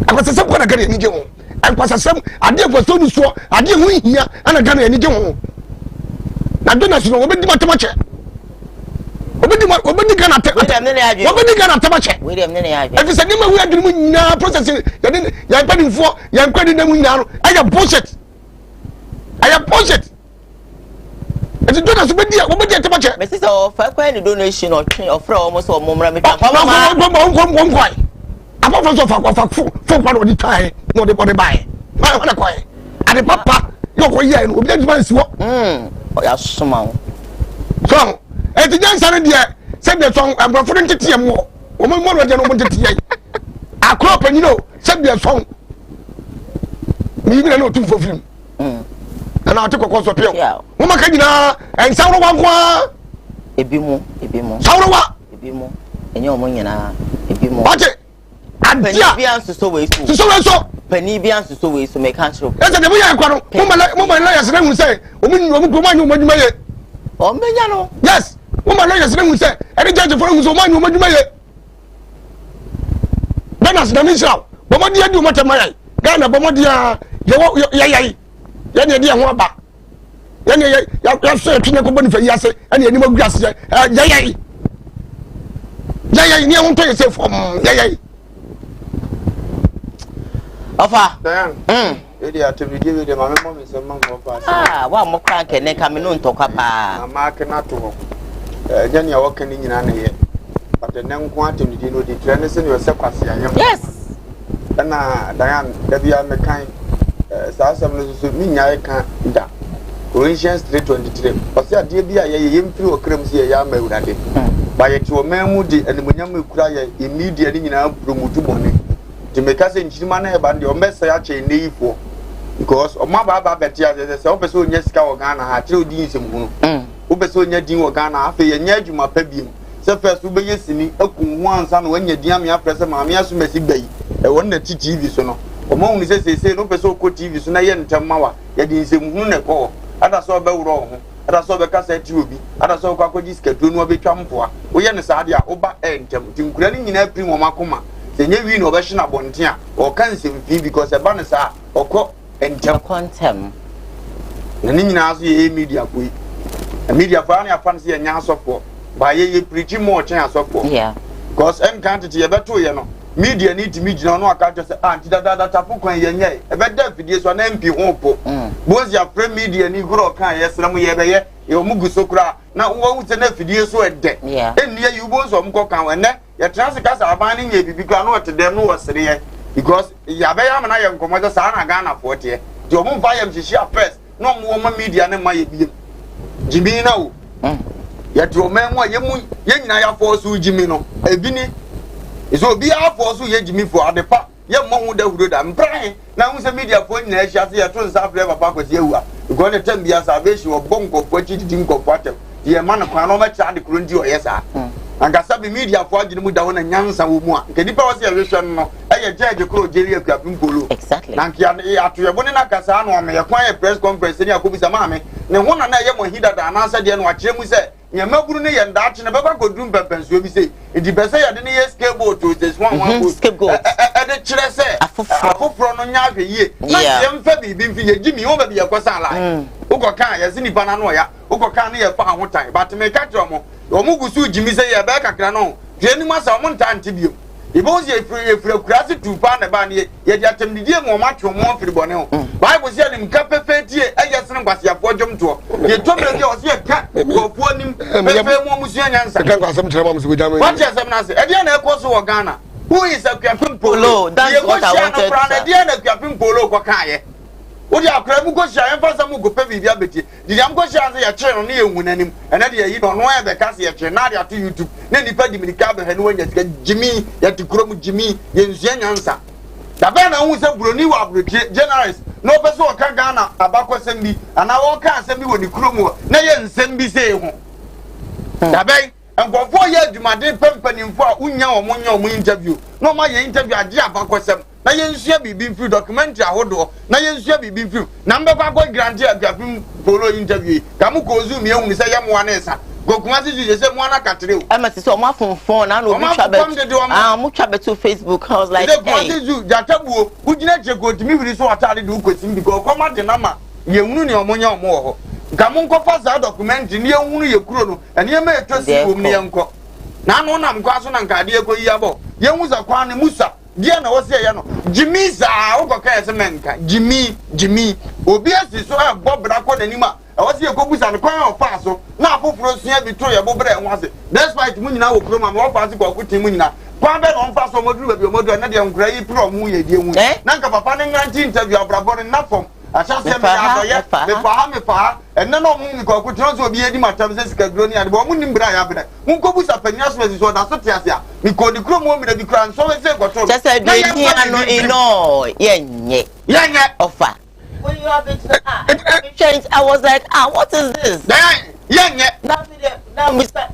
Speaker 11: akwasasam kwa na gane ni je ho akwasasam ade afaso nu so ade hu hia ana gane ni je ho na dona so wo be di matamache obedi gana te obedi gana tamache
Speaker 2: William ne ya
Speaker 11: e fi se nema wi aduru mu nyina process ya padinfo ya nkwadi na mu nyina no aya bullshit eti dona so bedi obedi tamache
Speaker 2: me say o fa kwa ni donation o twen o fra o mo so o momra me pa
Speaker 11: kwai apa so fa kwa no di tai no de body buy na kwai ade papa yo ko ye no obi dey si wo
Speaker 2: o ya soma
Speaker 11: so eti jansa ne de se de son ambrofo ntete mo o mo de no mo ntete ye akro panino se de son mi bi na no tu fo film ana ate kokko so pio mo maka nyina ensa wo wankwa
Speaker 2: ebi mo
Speaker 11: sawrowa
Speaker 2: ebi mo enye o mo nyina ebi mo
Speaker 11: ate adia
Speaker 2: bi an so we
Speaker 11: so
Speaker 2: pani bi an so we so me kan chiro
Speaker 11: ese de mo ya kwa no mo ma la yasere hu say o mo anyu mo djuma ye
Speaker 2: o menya no
Speaker 11: yes mo ma la yasere hu say ene judge for hu so mo anyu mo djuma ye benas na misra bo mo dia di mo tamaya Ghana bo mo dia ye ne dia ho aba ye ne ya so etune ko boni fa yase ene ani mo guase ye ni ho to ye say from ye
Speaker 2: Ofa.
Speaker 4: Edi atemidi we de mama mama se mama ofa.
Speaker 2: Ah, wa mo kran kene ka me no ntokwa pa.
Speaker 4: Mama ke na to ho. Nya ne wo kan nyina na ye. But the nko atemidi no di trend se ne se kwase ayem.
Speaker 2: Yes.
Speaker 4: Na Diane da bia me kan saa asem no so mi nyae kan da. Corinthians 3:23. Ose ade bia ye yemfiri okram se ye ama urade. Ba ye ti o memu di animunyam ekura ye media ni nyina promote bone. Ti me ka se nchirima na e ba ndi o mesa ya che neifo. Because o ma ba beti as se o pese onya sika wo Ghana ha kire odi nsem hunu. O pese onya din wo Ghana afa ye nya adwuma pa biem. Se first wo be yesini akun ho ansa na wanya din amia prese ma amia so mesi bayi. E won na TV so no. O ma hunu se no pese o ko TV so na ye ntem mawa. Ye din nsem hunu ne ko. Ada so be wuro ho. Ada so be kasa ti obi. Ada so kwa kwaji skatu no be twa mpoa. Wo ye ne saade a oba ntem. Tinkura ni nyina prim wo makoma. Se nye wi no be hye na bonten a o kan nsem fi because e ba ne sa okọ entem
Speaker 2: contem.
Speaker 4: Na ni nyina so ye media koi. Media fa na afa se ye nya asofo. Ba ye preach more chen asofo.
Speaker 2: Yeah.
Speaker 4: Because en kan tete ye beto ye no. Media need to meet no aka to say anti da tapo kwan ye nye. E be da fidie so na MP ho po. Bozi ya pre media ni gro kan ye sram ye be ye e omugu sokura na wo wu se na fidie so e de. En ye you bozo omko kan we ne ye trans kasa aban ni ye bibi kwa no te dem no wasere ye because ya be ya na ye nkomo so sa na Ghana for te. Di omu fa ye mhihia first no mo ma media ne ma ye bi. Jimi na wo. Ya ti o menwo ye mu ye nyina ya force jimi no. Ebi ni so bi afọ so ye jimi for adepa ye mo hu da huro da mpran na hu se media for nyina ehia se ye to nsa frɛ papa kwesi ewa because the time bia salvation wo bonko for chiti nko fatem ye man kwa no ma cha de kuro ndi o yesa angasa bi media for agine mu da wona nyansa wo mu a nke dipa wo se ye hwehwe no eye judge kuro jeri akuapim polo
Speaker 2: exactly
Speaker 4: na nke ato ye bone na kasa no me ye kwan ye press conference ni akobisa ma me ne ho na ye mo hida da na asa de no akire mu se nyamaburu ne ye ndaache ne baba godum pepensuo bi se edi bese ye de ne ye skateboard to this one
Speaker 2: skateboard
Speaker 4: e de kire se afoforo no nya ahwe yie na ye mfa bibi mfi ye gimi wo ba bi ye kwasala ugo kan ye sini pa na no ya ugo kan ne ye fa ahotan but me ka kire omo gusu gimi se ye ba kakra no hwe ni masa omo ntante bio ibozi efre kurasi tupa na ba ne ye di atemdidie mo matwe mo afiri bone ho bible say nim ka pefetie eye sene kwasiafo dwomto ye tomre bi o se ka kofu anim pefe mo musu anyansa
Speaker 11: ka kwasem tere mo musu jama
Speaker 4: what yes na say e dia na ekoso wo Ghana who is a kwapim polo
Speaker 2: that's what I wanted
Speaker 4: to dia na kwapim polo ko kaaye odi akra mu go hia emfa sam go pe bibia beti di am go hia say ye kire no na ye hunanim ena de yi no ya be ka say ye kire na de ato YouTube na nipa di minika be hanu wanya sika jimi ya tikrom jimi ye nsia nyansa da be na hu se buroni wa abrotie generalist no be so ka Ghana abakwasem bi ana wo ka asem bi woni krom na ye nsem bi say ho da be nkofo ye adwumade pempanimfo a unya omo interview no ma ye interview ade abakwasem na ye nsua bibi mfi documentary ahodo na ye nsua bibi mfi na mbekwa akọ grant aguapim polo interview ka mu ko zoom ye hu se ye mo na esa gokuma si je se mo na katre o
Speaker 2: amasi so mo afonfon na no bi twa mo twa beto Facebook I was like
Speaker 4: hey zu jatabuo ugina chego timi biri so atade de ukosim bi ko koma de na ma ye hunu ne omonya omo ho ka mo nkofa za documentary ne ye hunu ye kuro no ene ye ma etosi bom ne ye nko na no na mkwa so na nkade ye ko yi abo ye hu za kwa ne musa dia na wose ye no jimi za ugoka ye se menka jimi obi asi so e bobra ko nanima e wose ye ko busa ne kwan ofa so na afoforo sua bi to ye bobra e wase despite mu nyina wo kroma mo ofa se ko akuti mu nyina kwan be no mfa so moduru ba bi moduru na de nkura yi pro mu ye die mu na nka papa ne nganti interview abrabo ne na fom asase me adoye me fa enne no mu mi ko akuti no so obi edi matam se sika groni ade bo mu nimbra ya bere mu ko busa panya so so da so tiase a mi ko di kromo mi da di kran so we se ko to
Speaker 2: just say do no ino yenye offer when you have it change I was like what is this
Speaker 4: yenye
Speaker 2: now Mr.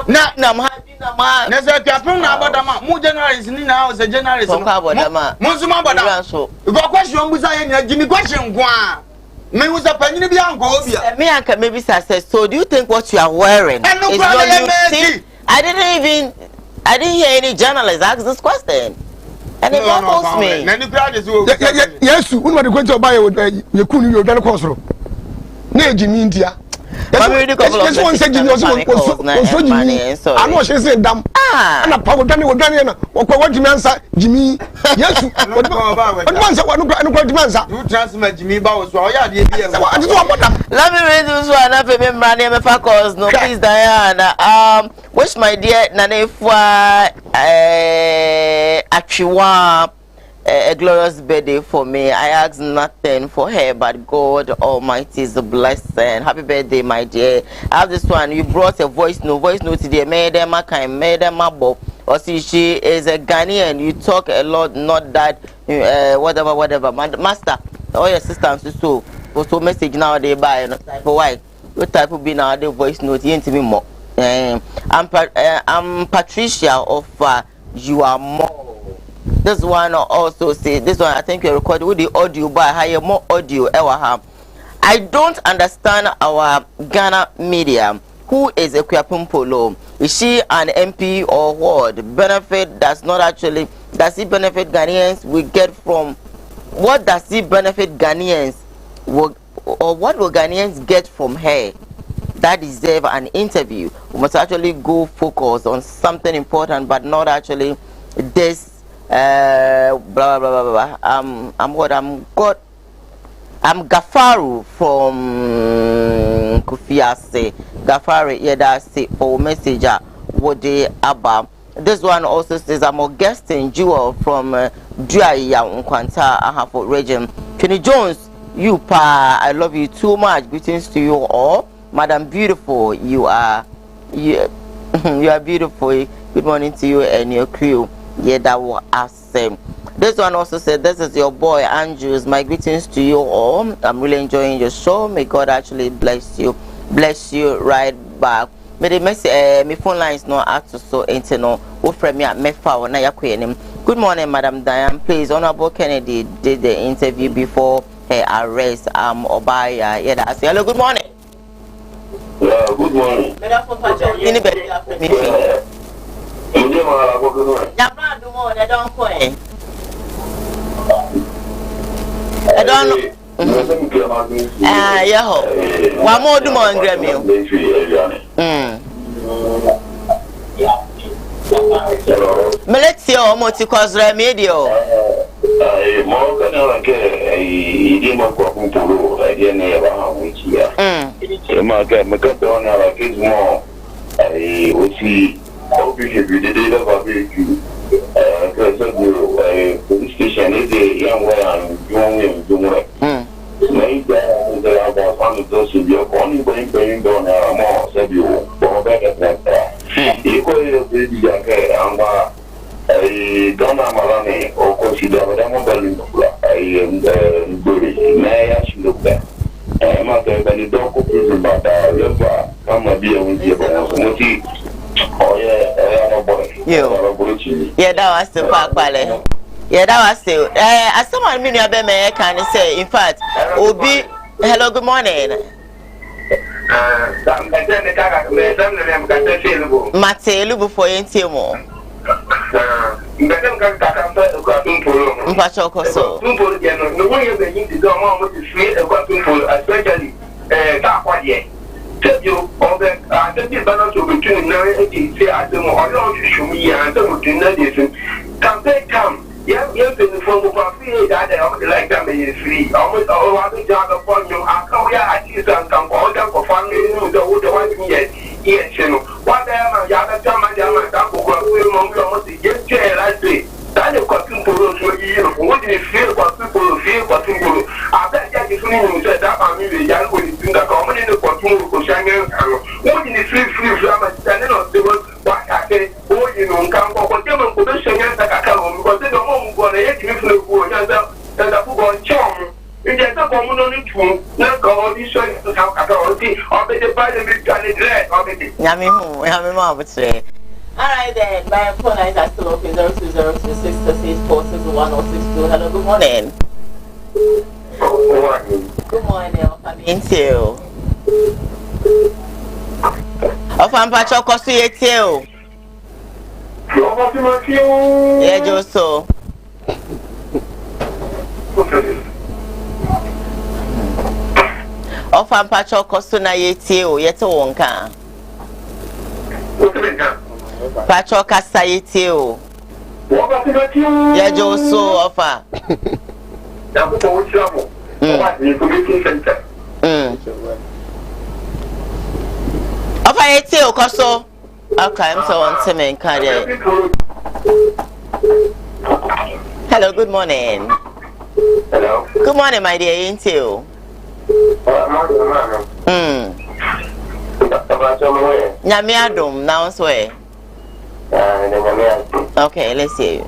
Speaker 2: na happy na ma
Speaker 4: na se kapim na abodama mu generalist ni na o se generalist
Speaker 2: no abodama
Speaker 4: mu nso abodama go question busa yenye jimi question kwa me usa panyini bi anko obia
Speaker 2: me anka maybe success so do you think what you are wearing is your new I didn't hear any journalist ask this question and it baffles me
Speaker 4: na ni crowd is wo
Speaker 11: yes unu ma de kwento ba ye kunu yo dane kosoro na ejimi ntia Yes, one said Jimmy also Jimmy. I know she said damn. And a power Danny or Danny or what you answer Jimmy. Yes, what answer what no answer.
Speaker 4: You transmit Jimmy Bowers.
Speaker 2: Let me read this one up in my name of Fakos. No, please, Diana. Wish my dear Nane for Achiwa a glorious birthday for me. I ask nothing for her, but God Almighty is a blessing. Happy birthday, my dear. I have this one. You brought a voice note today. Made them a kind, made them a bob. Or see, she is a Ghanaian. You talk a lot, not that whatever. Master, all your systems so message nowadays by type of why. What type of be nowadays voice note? You ain't me more. I'm Patricia of You Are More. This one also say this one I think you recorded with the audio by higher more audio ever have. I don't understand our Ghana media. Who is a Kweapumpolo? Is she an MP or what? Benefit does it benefit Ghanaians we get from what does it benefit Ghanaians or what will Ghanaians get from her that deserve an interview? We must actually go focus on something important but not actually this I'm Gafaru from Kufiase. Gafaru, yeah, that's it for messenger. What they about? This one also says I'm Augustine Jewel from Duaya Nkwanta Ahafo region. Kenny Jones, you pa, I love you too much. Greetings to you all, Madam Beautiful. You are beautiful. Good morning to you and your crew. Yeah, that was awesome. This one also said, this is your boy Andrews. My greetings to you all. I'm really enjoying your show. May God actually bless you right back. May the message, my phone line is not active, so internal. Good morning, Madam Diane. Please, Honorable Kennedy did the interview before her arrest. Obaya. Yeah, that's hello. Good morning.
Speaker 17: Yeah, good morning.
Speaker 2: I don't know. Yeah, one more do more Grammy. Let's see how much it costs Remedio.
Speaker 17: Police station is a young way and doing about those in your only going down more said you back at that. Equally, baby, and a Donna Marani or consider them I am Bury. May I should look back. I'm not going to talk of prison, but I never come a beer with you. Oh
Speaker 2: yeah, that was the park ballet. Yeah, that was still. As someone many of them can say, in fact, Obi, hello, good morning. Mate, look before you Timo. Mpachoko so. Especially tell you all the balance between now and say at the moment to show me and to do come. Yeah, in the form of a free that I like them is free. Almost all of the job upon you. I come here at you and come order for family the one yet. Yes, you know. What I am a young time and young almost just last day. That is what people what do you feel what people feel what people I bet that is when said that I'm really young with the common in the control of Shanghai. What in the free from standing on the world, what I say, oh, you know, come for them and production like a cow because they don't want to hit me from the poor and the football charm. In the common on it, not go this way to have a authority or the by the big gun or the Yami, would say. Alright then, my phone lines are still open 0206646162. Hello, good morning. Good morning, I'm into. I'm Patrick Osu yeah, Joso. Offer Pacho Costuna Yetio, yet wonka. Pacho Cassa Yetio. Yajo so offer. Offer Yetio Costo. Okay, I'm so on Semen Cardia. Hello, good morning.
Speaker 17: Hello.
Speaker 2: Good morning, my dear. Ain't you? Nyamiadum, now swear. Okay, let's see you.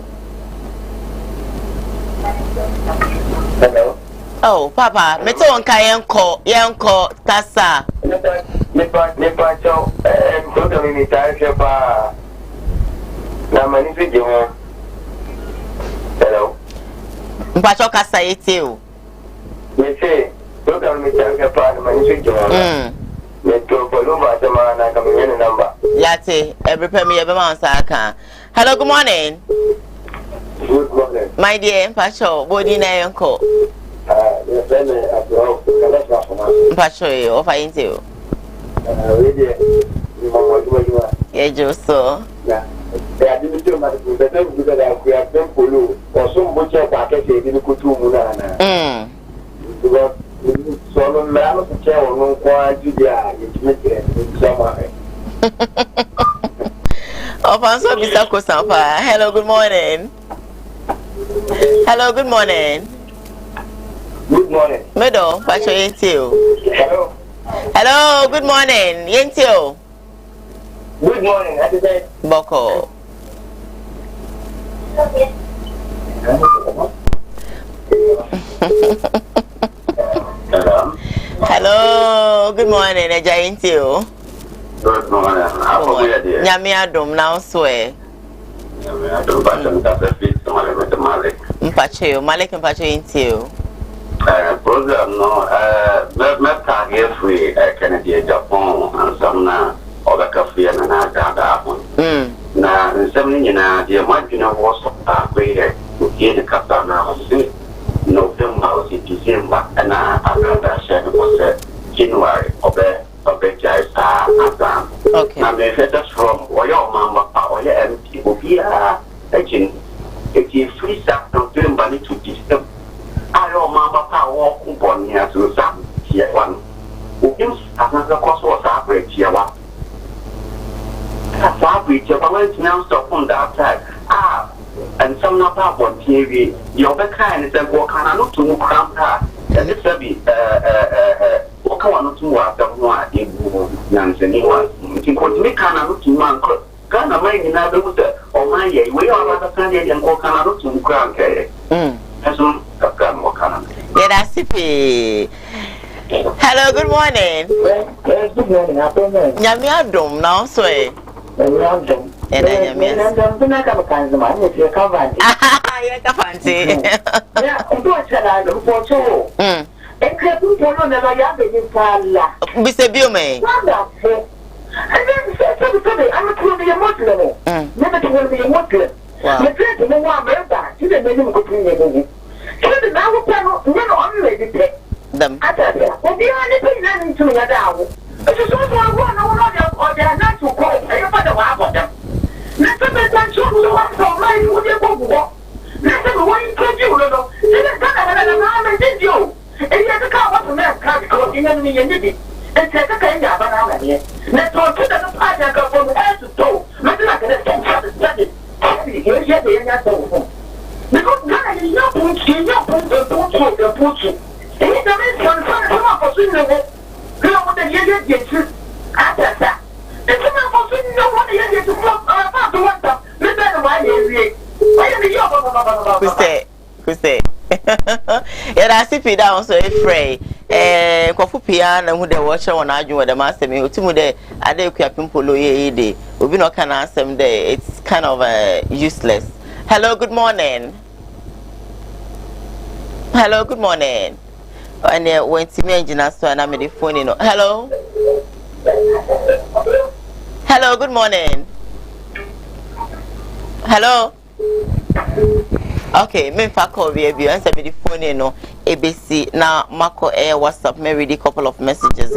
Speaker 17: Hello.
Speaker 2: Oh, Papa, me to on kayenko, yenko, tasa.
Speaker 17: Nepa chow, koto mimi taisha pa. Na manifi jimu. Hello.
Speaker 2: Mpacho kasa yetio.
Speaker 17: Mese, koto mimi taisha pa na manifi jimu. Meto polumba sama na kaminyeni namba.
Speaker 2: Yate, every time you ever answer aka. Hello, good morning.
Speaker 17: Good morning.
Speaker 2: My dear, Mpacho, body na yenko. Mpacho yo, offer into. Yeah, just so.
Speaker 17: Yeah, I didn't do my better because I have been polo or some butcher packet in the Kutu Munana. So, no matter the chair or no quantity, it's making somewhere.
Speaker 2: Ofanso Mr. Kosampa. Hello, good morning. Hello, good morning.
Speaker 17: Good morning.
Speaker 2: Medo, Pacho Yentio.
Speaker 17: Hello.
Speaker 2: Hello, good morning. Yentio.
Speaker 17: Good morning. Happy day.
Speaker 2: Boko. Hello, good morning. Eja Yentio.
Speaker 17: Good morning. How are you, dear?
Speaker 2: Nyamiadum, now swear.
Speaker 17: Nyamiadum, Pacho, that's a fit to Malik.
Speaker 2: Mpacho, Malik and Pacho Yentio.
Speaker 17: Program no me target free Kennedy Japan and some na other cafe and na gada na some nyina the imagine was we get the captain now November December and after share was January obe jaisa azam.
Speaker 2: Okay.
Speaker 17: Now the letters from oyo mama oyo empty obia agin it free sap November to December. Ayo mama pa walk on here to some tier one. Ukim another cost was average here one. That's average, but now stop on that side. And some not up on TV. Your back kind is a walk and not to cramp her. And it's a bit, walk on to work the one in Nancy was. You could make an out to one. Ghana, my another or my way, we are rather Sunday and walk on out to cramp.
Speaker 2: Yeah, that's it. Hello, good morning.
Speaker 17: Yes, good morning.
Speaker 2: Nyamiadum, now swear.
Speaker 17: Nyamiadum.
Speaker 2: And then
Speaker 17: Nyamiadum, I have a kind of man if you're covered.
Speaker 2: Yeah, fancy.
Speaker 17: Yeah, what's that? For two. And Captain Polo never have been Pala.
Speaker 2: Mr. Bume.
Speaker 17: And then I'm not going to be a Muslim. Never to be a Muslim. The threat of the one member, you didn't make him go to me. The now panel, never already pick
Speaker 2: them.
Speaker 17: I tell you, well, the only thing I need to know now. It is also one or they are not to call everybody about them. Let them attention to the one from life who they go walk. Let them wait to you, little. They don't have a man did you. And yet the car was a man can't go in and me and take a kind of banana here. Let's go to the party and go from head to toe. Maybe I can have a study. Here's yet the end of because Ghana is not putting your put and put you. And it doesn't concern some of us in the world. You know what the year gets you. After that, the some of us in the world get to float about the water. Let that why you why are you?
Speaker 2: Who say? Yeah, that's if you down so afraid. Kofu piano who the watcher on argue with the master me. Utimude, I did Polo ye day. We've been no can answer them there. It's kind of useless. Hello, good morning. Hello, good morning. And when Timmy engineer so and I'm the phone, you know. Hello. Hello, good morning. Hello. Okay, me fa call baby answer me the phone, you know. ABC na Marco Air WhatsApp me read a couple of messages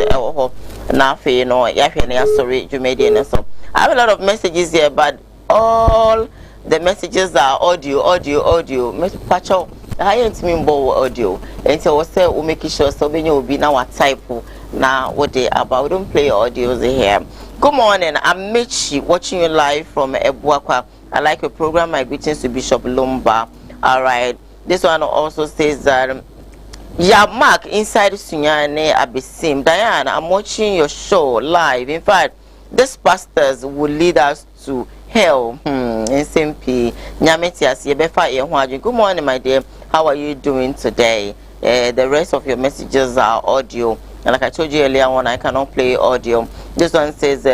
Speaker 2: na fe you know ya hwe na sorry Jumedian so I have a lot of messages here but all the messages are audio Mr. Pacho I ain't mean audio and so say we make sure so when you be now type now what they about don't play audios here. Good morning, I'm Michi watching you live from Ebuakwa. I like your program. My greetings to Bishop Lumba. All right, this one also says that yeah, Mark inside Sunyane Abisim. Diane, I'm watching your show live. In fact, these pastors will lead us to hell. SMP. Good morning, my dear. How are you doing today? The rest of your messages are audio. And like I told you earlier on, I cannot play audio. This one says,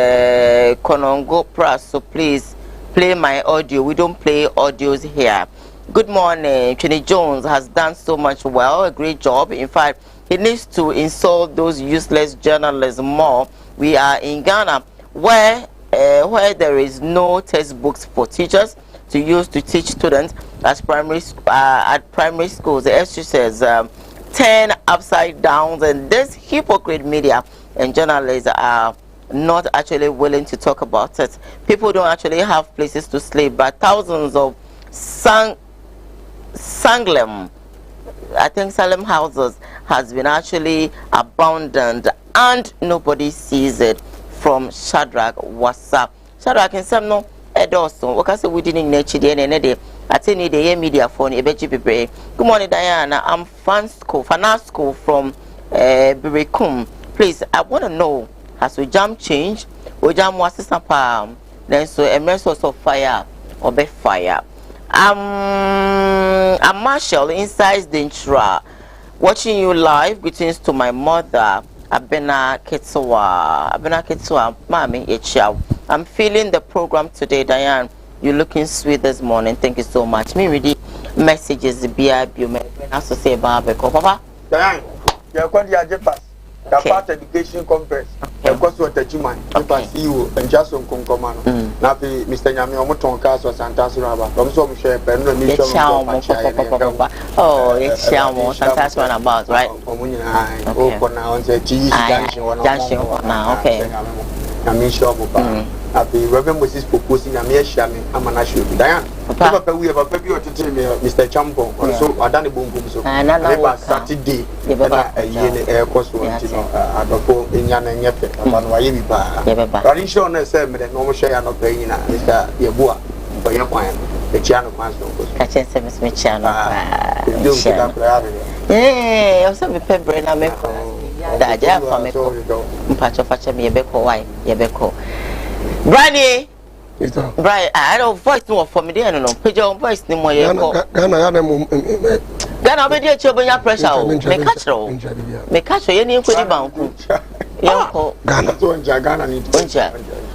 Speaker 2: Konongo Press, so please play my audio. We don't play audios here. Good morning. Chinny Jones has done so much well. A great job. In fact, he needs to insult those useless journalists more. We are in Ghana where there is no textbooks for teachers to use to teach students at primary schools. The SU says 10 upside downs, and this hypocrite media and journalists are not actually willing to talk about it. People don't actually have places to sleep, but thousands of Salem houses has been actually abandoned and nobody sees it. From Shadrach WhatsApp. Shadrach in some no edoso. Wakase we didn't nature the end attend the media phone Good morning, Diana. I'm Fanasco from Birikum. Please, I want to know, has we jam changed? We jam was some palm. Then so a source of fire or be fire. I'm Marshall inside the intra. Watching you live. Greetings to my mother. Abena Ketsuwa, Mommy, I'm feeling the program today, Diane. You're looking sweet this morning. Thank you so much. Me read messages, BIB, also say Barbecue. Papa?
Speaker 4: Diane, you're going to get pass. The part education conference. Of course, what the Juman, you and Jason Concoman. Now, Mr. Yami, Omoton Castle, Santa Suraba, from some share, and no need to
Speaker 2: oh, it's Shamo, Santa's one about, right?
Speaker 4: Oh, now, and say, G.
Speaker 2: Now, okay.
Speaker 4: I mean, sure, the Reverend Moses proposing a mere shaman, I'm an issue. Diane, we have a baby to tell me, Mr. Champo, also, I done a boom boom so. And I Saturday, a year air cost, I don't in Yan and Yep, about Waiba. But insurance said that no share not paying Mr. Yabua, for your point, the channel constant.
Speaker 2: Catching some Smith channel. Yeah, also be pepper and I make that jab for me. Patch of me a beco, why, Yabeko. Granny, right? I don't voice no for me. I don't know. Put your voice no more. Ghana, be there to bring your pressure. Make catch you need to bank. Ghana,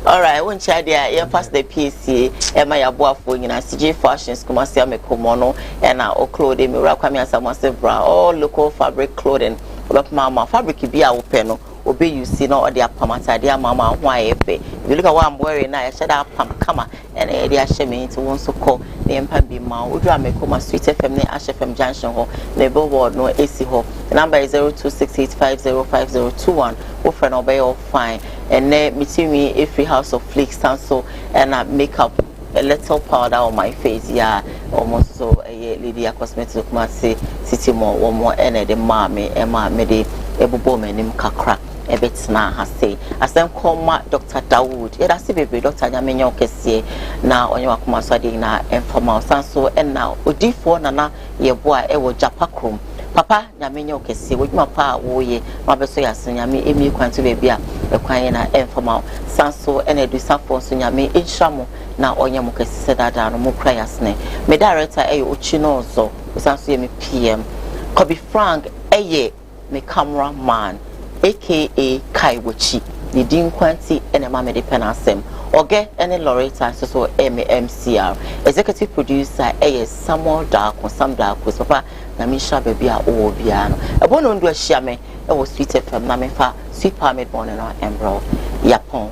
Speaker 2: all right, one child there, you pass the PC, and my above for you know, CJ Fashions, Kumasi, me Kumono, and our clothing, Murakami, and someone said, all local fabric clothing, look, Mama, fabric be our pen. Obey you see no other pamata, dear Mama, why if you look at what I'm wearing now, I said up pump come and a shame into one so called the Empire be ma, would I make my sweet FM, Ash FM Junction Hall, neighbor ward, no AC Hall. The number is 0268505021. Offer no bay all fine, and then meeting me every house of flicks and so, and I make up a little powder on my face, yeah, almost so a lady, a cosmetic must say, city more, one more, and the mammy, Emma, Medi, a woman named Kakra. A bit now has say, as them call Dr. Dawood, it has to be Dr. Yaminyo Kessie now on your Kumaswadina and for my son so and now, Udi4 Nana, ye boy, ewo Japacrum. Papa, Yaminyo Kessie, with my pa, woye, Mabesoya Sunyami, Emi Quantu baby, a quina and for my son so and a disafo Sunyami, in Shamo, now on Yamuke said that down, more crayasne. Me director a Uchinozo, Sansu me PM. Kobe Frank, a ye, me camera man. AKA Kaiwochi, the Dean Quanti and a Mammy Penasem, or get any Loretta so MCR, executive producer A. Samuel Dark or some dark with Papa Namisha Babia or Biano. A one on do a shame, it was sweeter from Namifa, sweet palmate born and Embro, Yapon.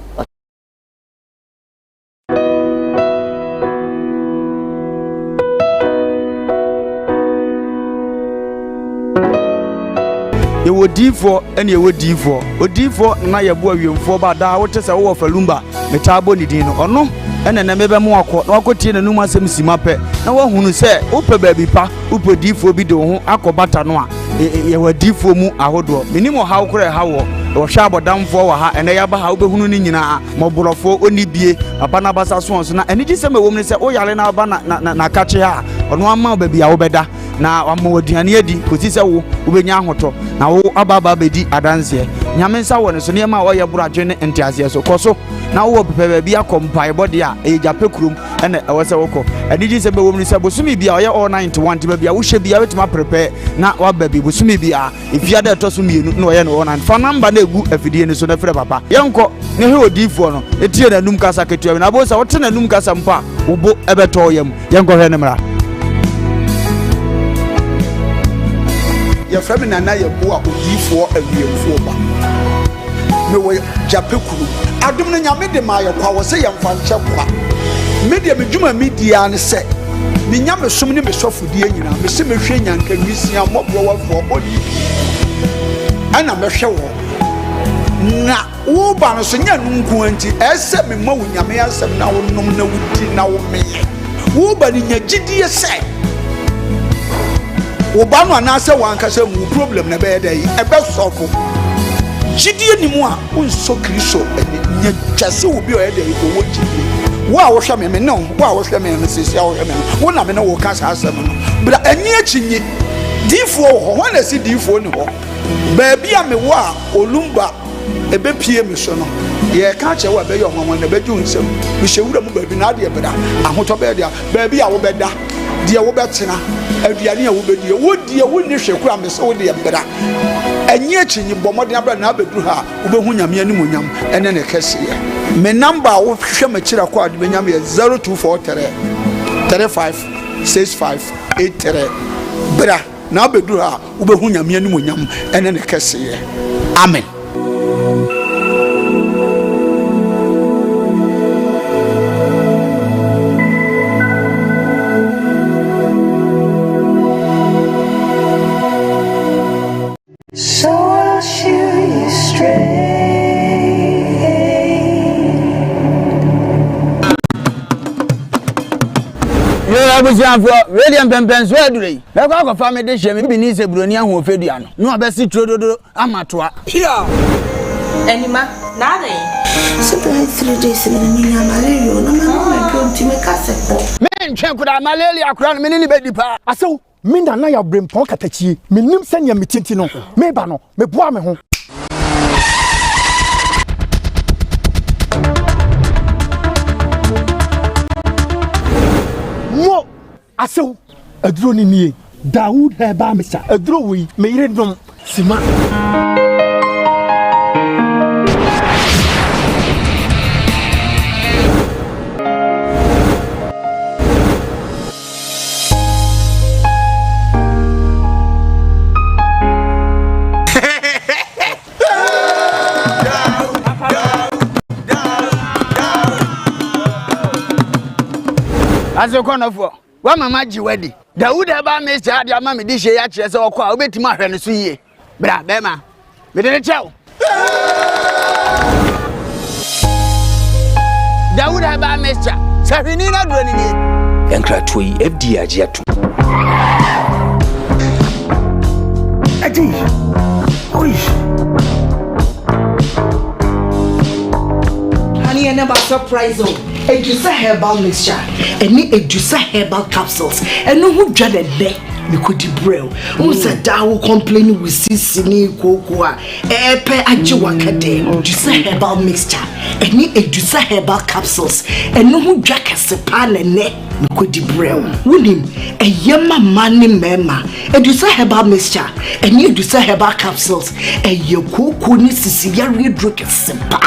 Speaker 1: ye wo difo ene ye wo difo odifo na ye bo awiemfo ba da wo tese wo falumba metabo ni din no ono ene na mebe mu akọ na akotie nanum asem simape na wo hunu se wo pe baabi pa wo pe difo bi de ho akobata no a ye wa difo mu ahodo minimo ha wo kure ha wo hwa abodamfo wa ha ene ya ba ha wo behunu ni nyina moborofo oni bie aba na basa so na ene gi se me wo mu se wo yale na aba na kache ha ono ama baabi ya wo beda na amoduane adi kosi se wo benya ahoto na wo ababa bedi adanse nyame nsa wo ne so ne ma wo ye buradwe ne entiase so koso na wo pepe bia kompai body a e jape krum ene wo se woko adi ji se be wo mu se bosumi bia ye all 91 te bia wo hye bia wetima prepare na wa baby bosumi bia ifia da to so mienu na wo ye no na fa number na egu afidie ne so na frɛ papa yenko ne he odifo no etie na num kasa ketua na bo se wo te na num kasa mpa wo bo ebeto yam yenko hwe ne mra
Speaker 10: ya frame na na ye bo a odifo awiemfo ba me wo jape kuru adum no nyame de ma ye kwa wo se ye mfa nche kwa media medjuma media ne se me nyame som ne me sofodie nyina me se me hwe nyanka nwisia mobro wa fo body ana me hwe wo na wo ba no so nya nunku anti ese me ma wo nyame asem na wo nom na wudi na wo meye wo ba ni nya gidie se wo ba no anase wankasa mu problem na be dey e be sofo gidie ni mu a unso kristo nya twase wo bi o dey wo gidie wo a wo hwe me no wo a wo hwe me sisi a wo hwe me wo na me no wo kasa asem no bra ani achinyi difo ho na si difo ni ho ba bia me wo a olumba ebe pie me so no ye ka che wo be yo nwanwa na be ju nsem me hyewura mu ba bi na ade beda ahoto be dia ba bia wo beda de wo betena aduane a wo bedi wo die wo ni hwekura me so wo de beda anyi achinyi bomode abra na abeduru ha wo be hu nyame ani monyam ene ne kese ye me number wo hwe ma kira kwa de benyam ye 0243 35 65 83 bra na abeduru ha wo be hu nyame ani monyam ene ne kese ye amen.
Speaker 3: So I'll shoot you straight.
Speaker 1: Yo abusianfo radio pempen so adure be kwa kwa family de hye me bi ni se broni ahu ofedua no no obesi trododo amatoa
Speaker 5: pia enima na dey
Speaker 6: so 3 days in the malaria no ma go to me kasepo
Speaker 1: men twen kuda malaria kura no me ni bedi pa
Speaker 7: aso minda na ya brempon katachie menim sanya metinti no me ba no me boa me ho mo aso aduro ni nie Dawood heba misa aduro wi me yire dom sima
Speaker 1: aso konofo wa mama ji wedi Dawood eba me cha dia ma me di hye ya kire se okwa obetima ahwe ne so yie bra be ma me de chew Dawood eba me cha sahwini na duro ni ni
Speaker 3: yankra toyi FD agiatu
Speaker 6: ati oi honey I never surprise you. Edusa herbal mixture any edusa herbal capsules and no who dread a day me could brew who said dawo complaining with sisini kokoa epe ajiwakade edusa herbal mixture any edusa herbal capsules and no who drag a sepan and ne me could brew wunim a yama mani mema edusa herbal mixture any edusa herbal capsules a yokoko ni sisiya redrug a sepa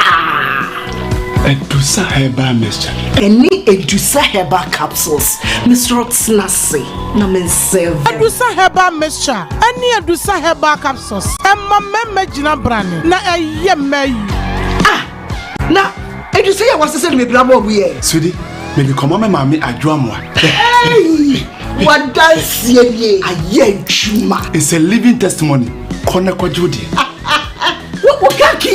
Speaker 18: Edusa herbal mixture.
Speaker 6: Any Edusa herbal capsules. Mr. Otsnasi. Na men serve.
Speaker 8: Edusa herbal mixture. Any Edusa herbal capsules. Emma meme jina brani. Na eye me.
Speaker 6: Ah. Na Edusa ya wase se me blabo we.
Speaker 18: Sudi, me bi komo me mami adwa mo.
Speaker 6: Hey! What dance ye aye juma.
Speaker 18: It's a living testimony. Kona kwa Judy.
Speaker 6: What kaki?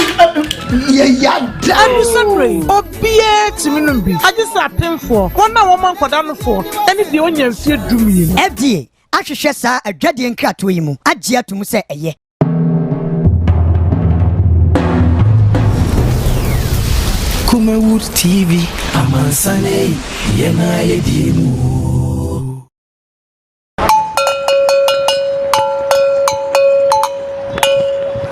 Speaker 6: Yeah.
Speaker 8: I'm sorry. Obie Timinumbi. I just a pin for. One woman for down for. And if the onion fear do me.
Speaker 9: FDA. Ahwehwɛ saa adwadeɛ nkrato yi mu agye atum sɛ ɛyɛ
Speaker 3: Kumawood TV amansane yena yedimu.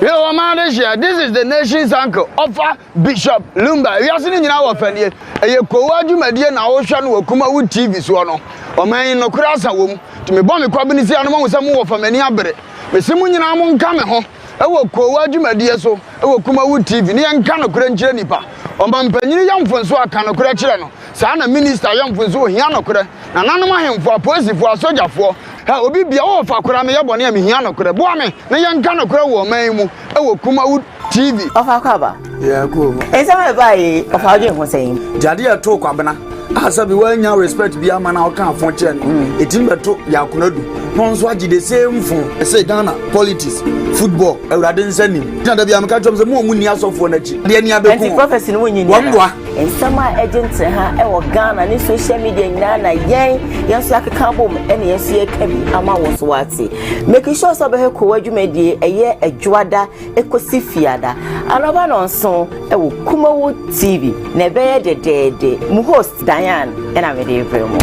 Speaker 1: Yo, Malaysia, this is the nation's uncle, Offa Bishop Lumba. We are sitting in our family. A Koowaa Show na Ocean wo Kumawood TV so no. O man no krasa wom. To me bomb kwabini si anu mo samu wo famani abere. Me simu nyina mo nka me ho. E wo Koowaa Show so, e wo Kumawood TV. Ni enka no kura nkyere nipa. O man panyini yamfonso aka no kura kyere no. Saa na minister yamfonso hia no kura. Na nanom ahemfo apolisiefo asojafo. Ha obi bia wo fa kura me yebone am hia no kura. Boa me na yenka no kura wo man mu. E wo Kumawood TV.
Speaker 2: Ofa kwaba.
Speaker 1: Yeah, cool.
Speaker 2: Esa me bai ofa oje ho sein.
Speaker 1: Jade ya to kwabena. Asabi wanya respect bi ama na oka afon che no. Etim beto ya konadu. No nso agi the same phone. Say Ghana politics, football, Ewrade nsanim. Tina da bi am ka twom se mo mu ni asofo na chi. De ni abeku.
Speaker 2: Anti prophecy no nyi ni.
Speaker 1: Wamboa.
Speaker 2: Ensama agent ha e wo Ghana ni social media nyina na yen so akeka bom ene yen so yekabi ama wo so wate. Make sure so be he Koowaa dwumadie eye adwada ekosi fiada. Anoba no nso e wo Kumawood TV na be ye dedede. Mu host Diane ena me de bremo.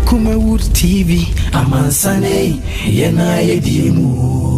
Speaker 3: Kumawood TV amansane yena yedimu.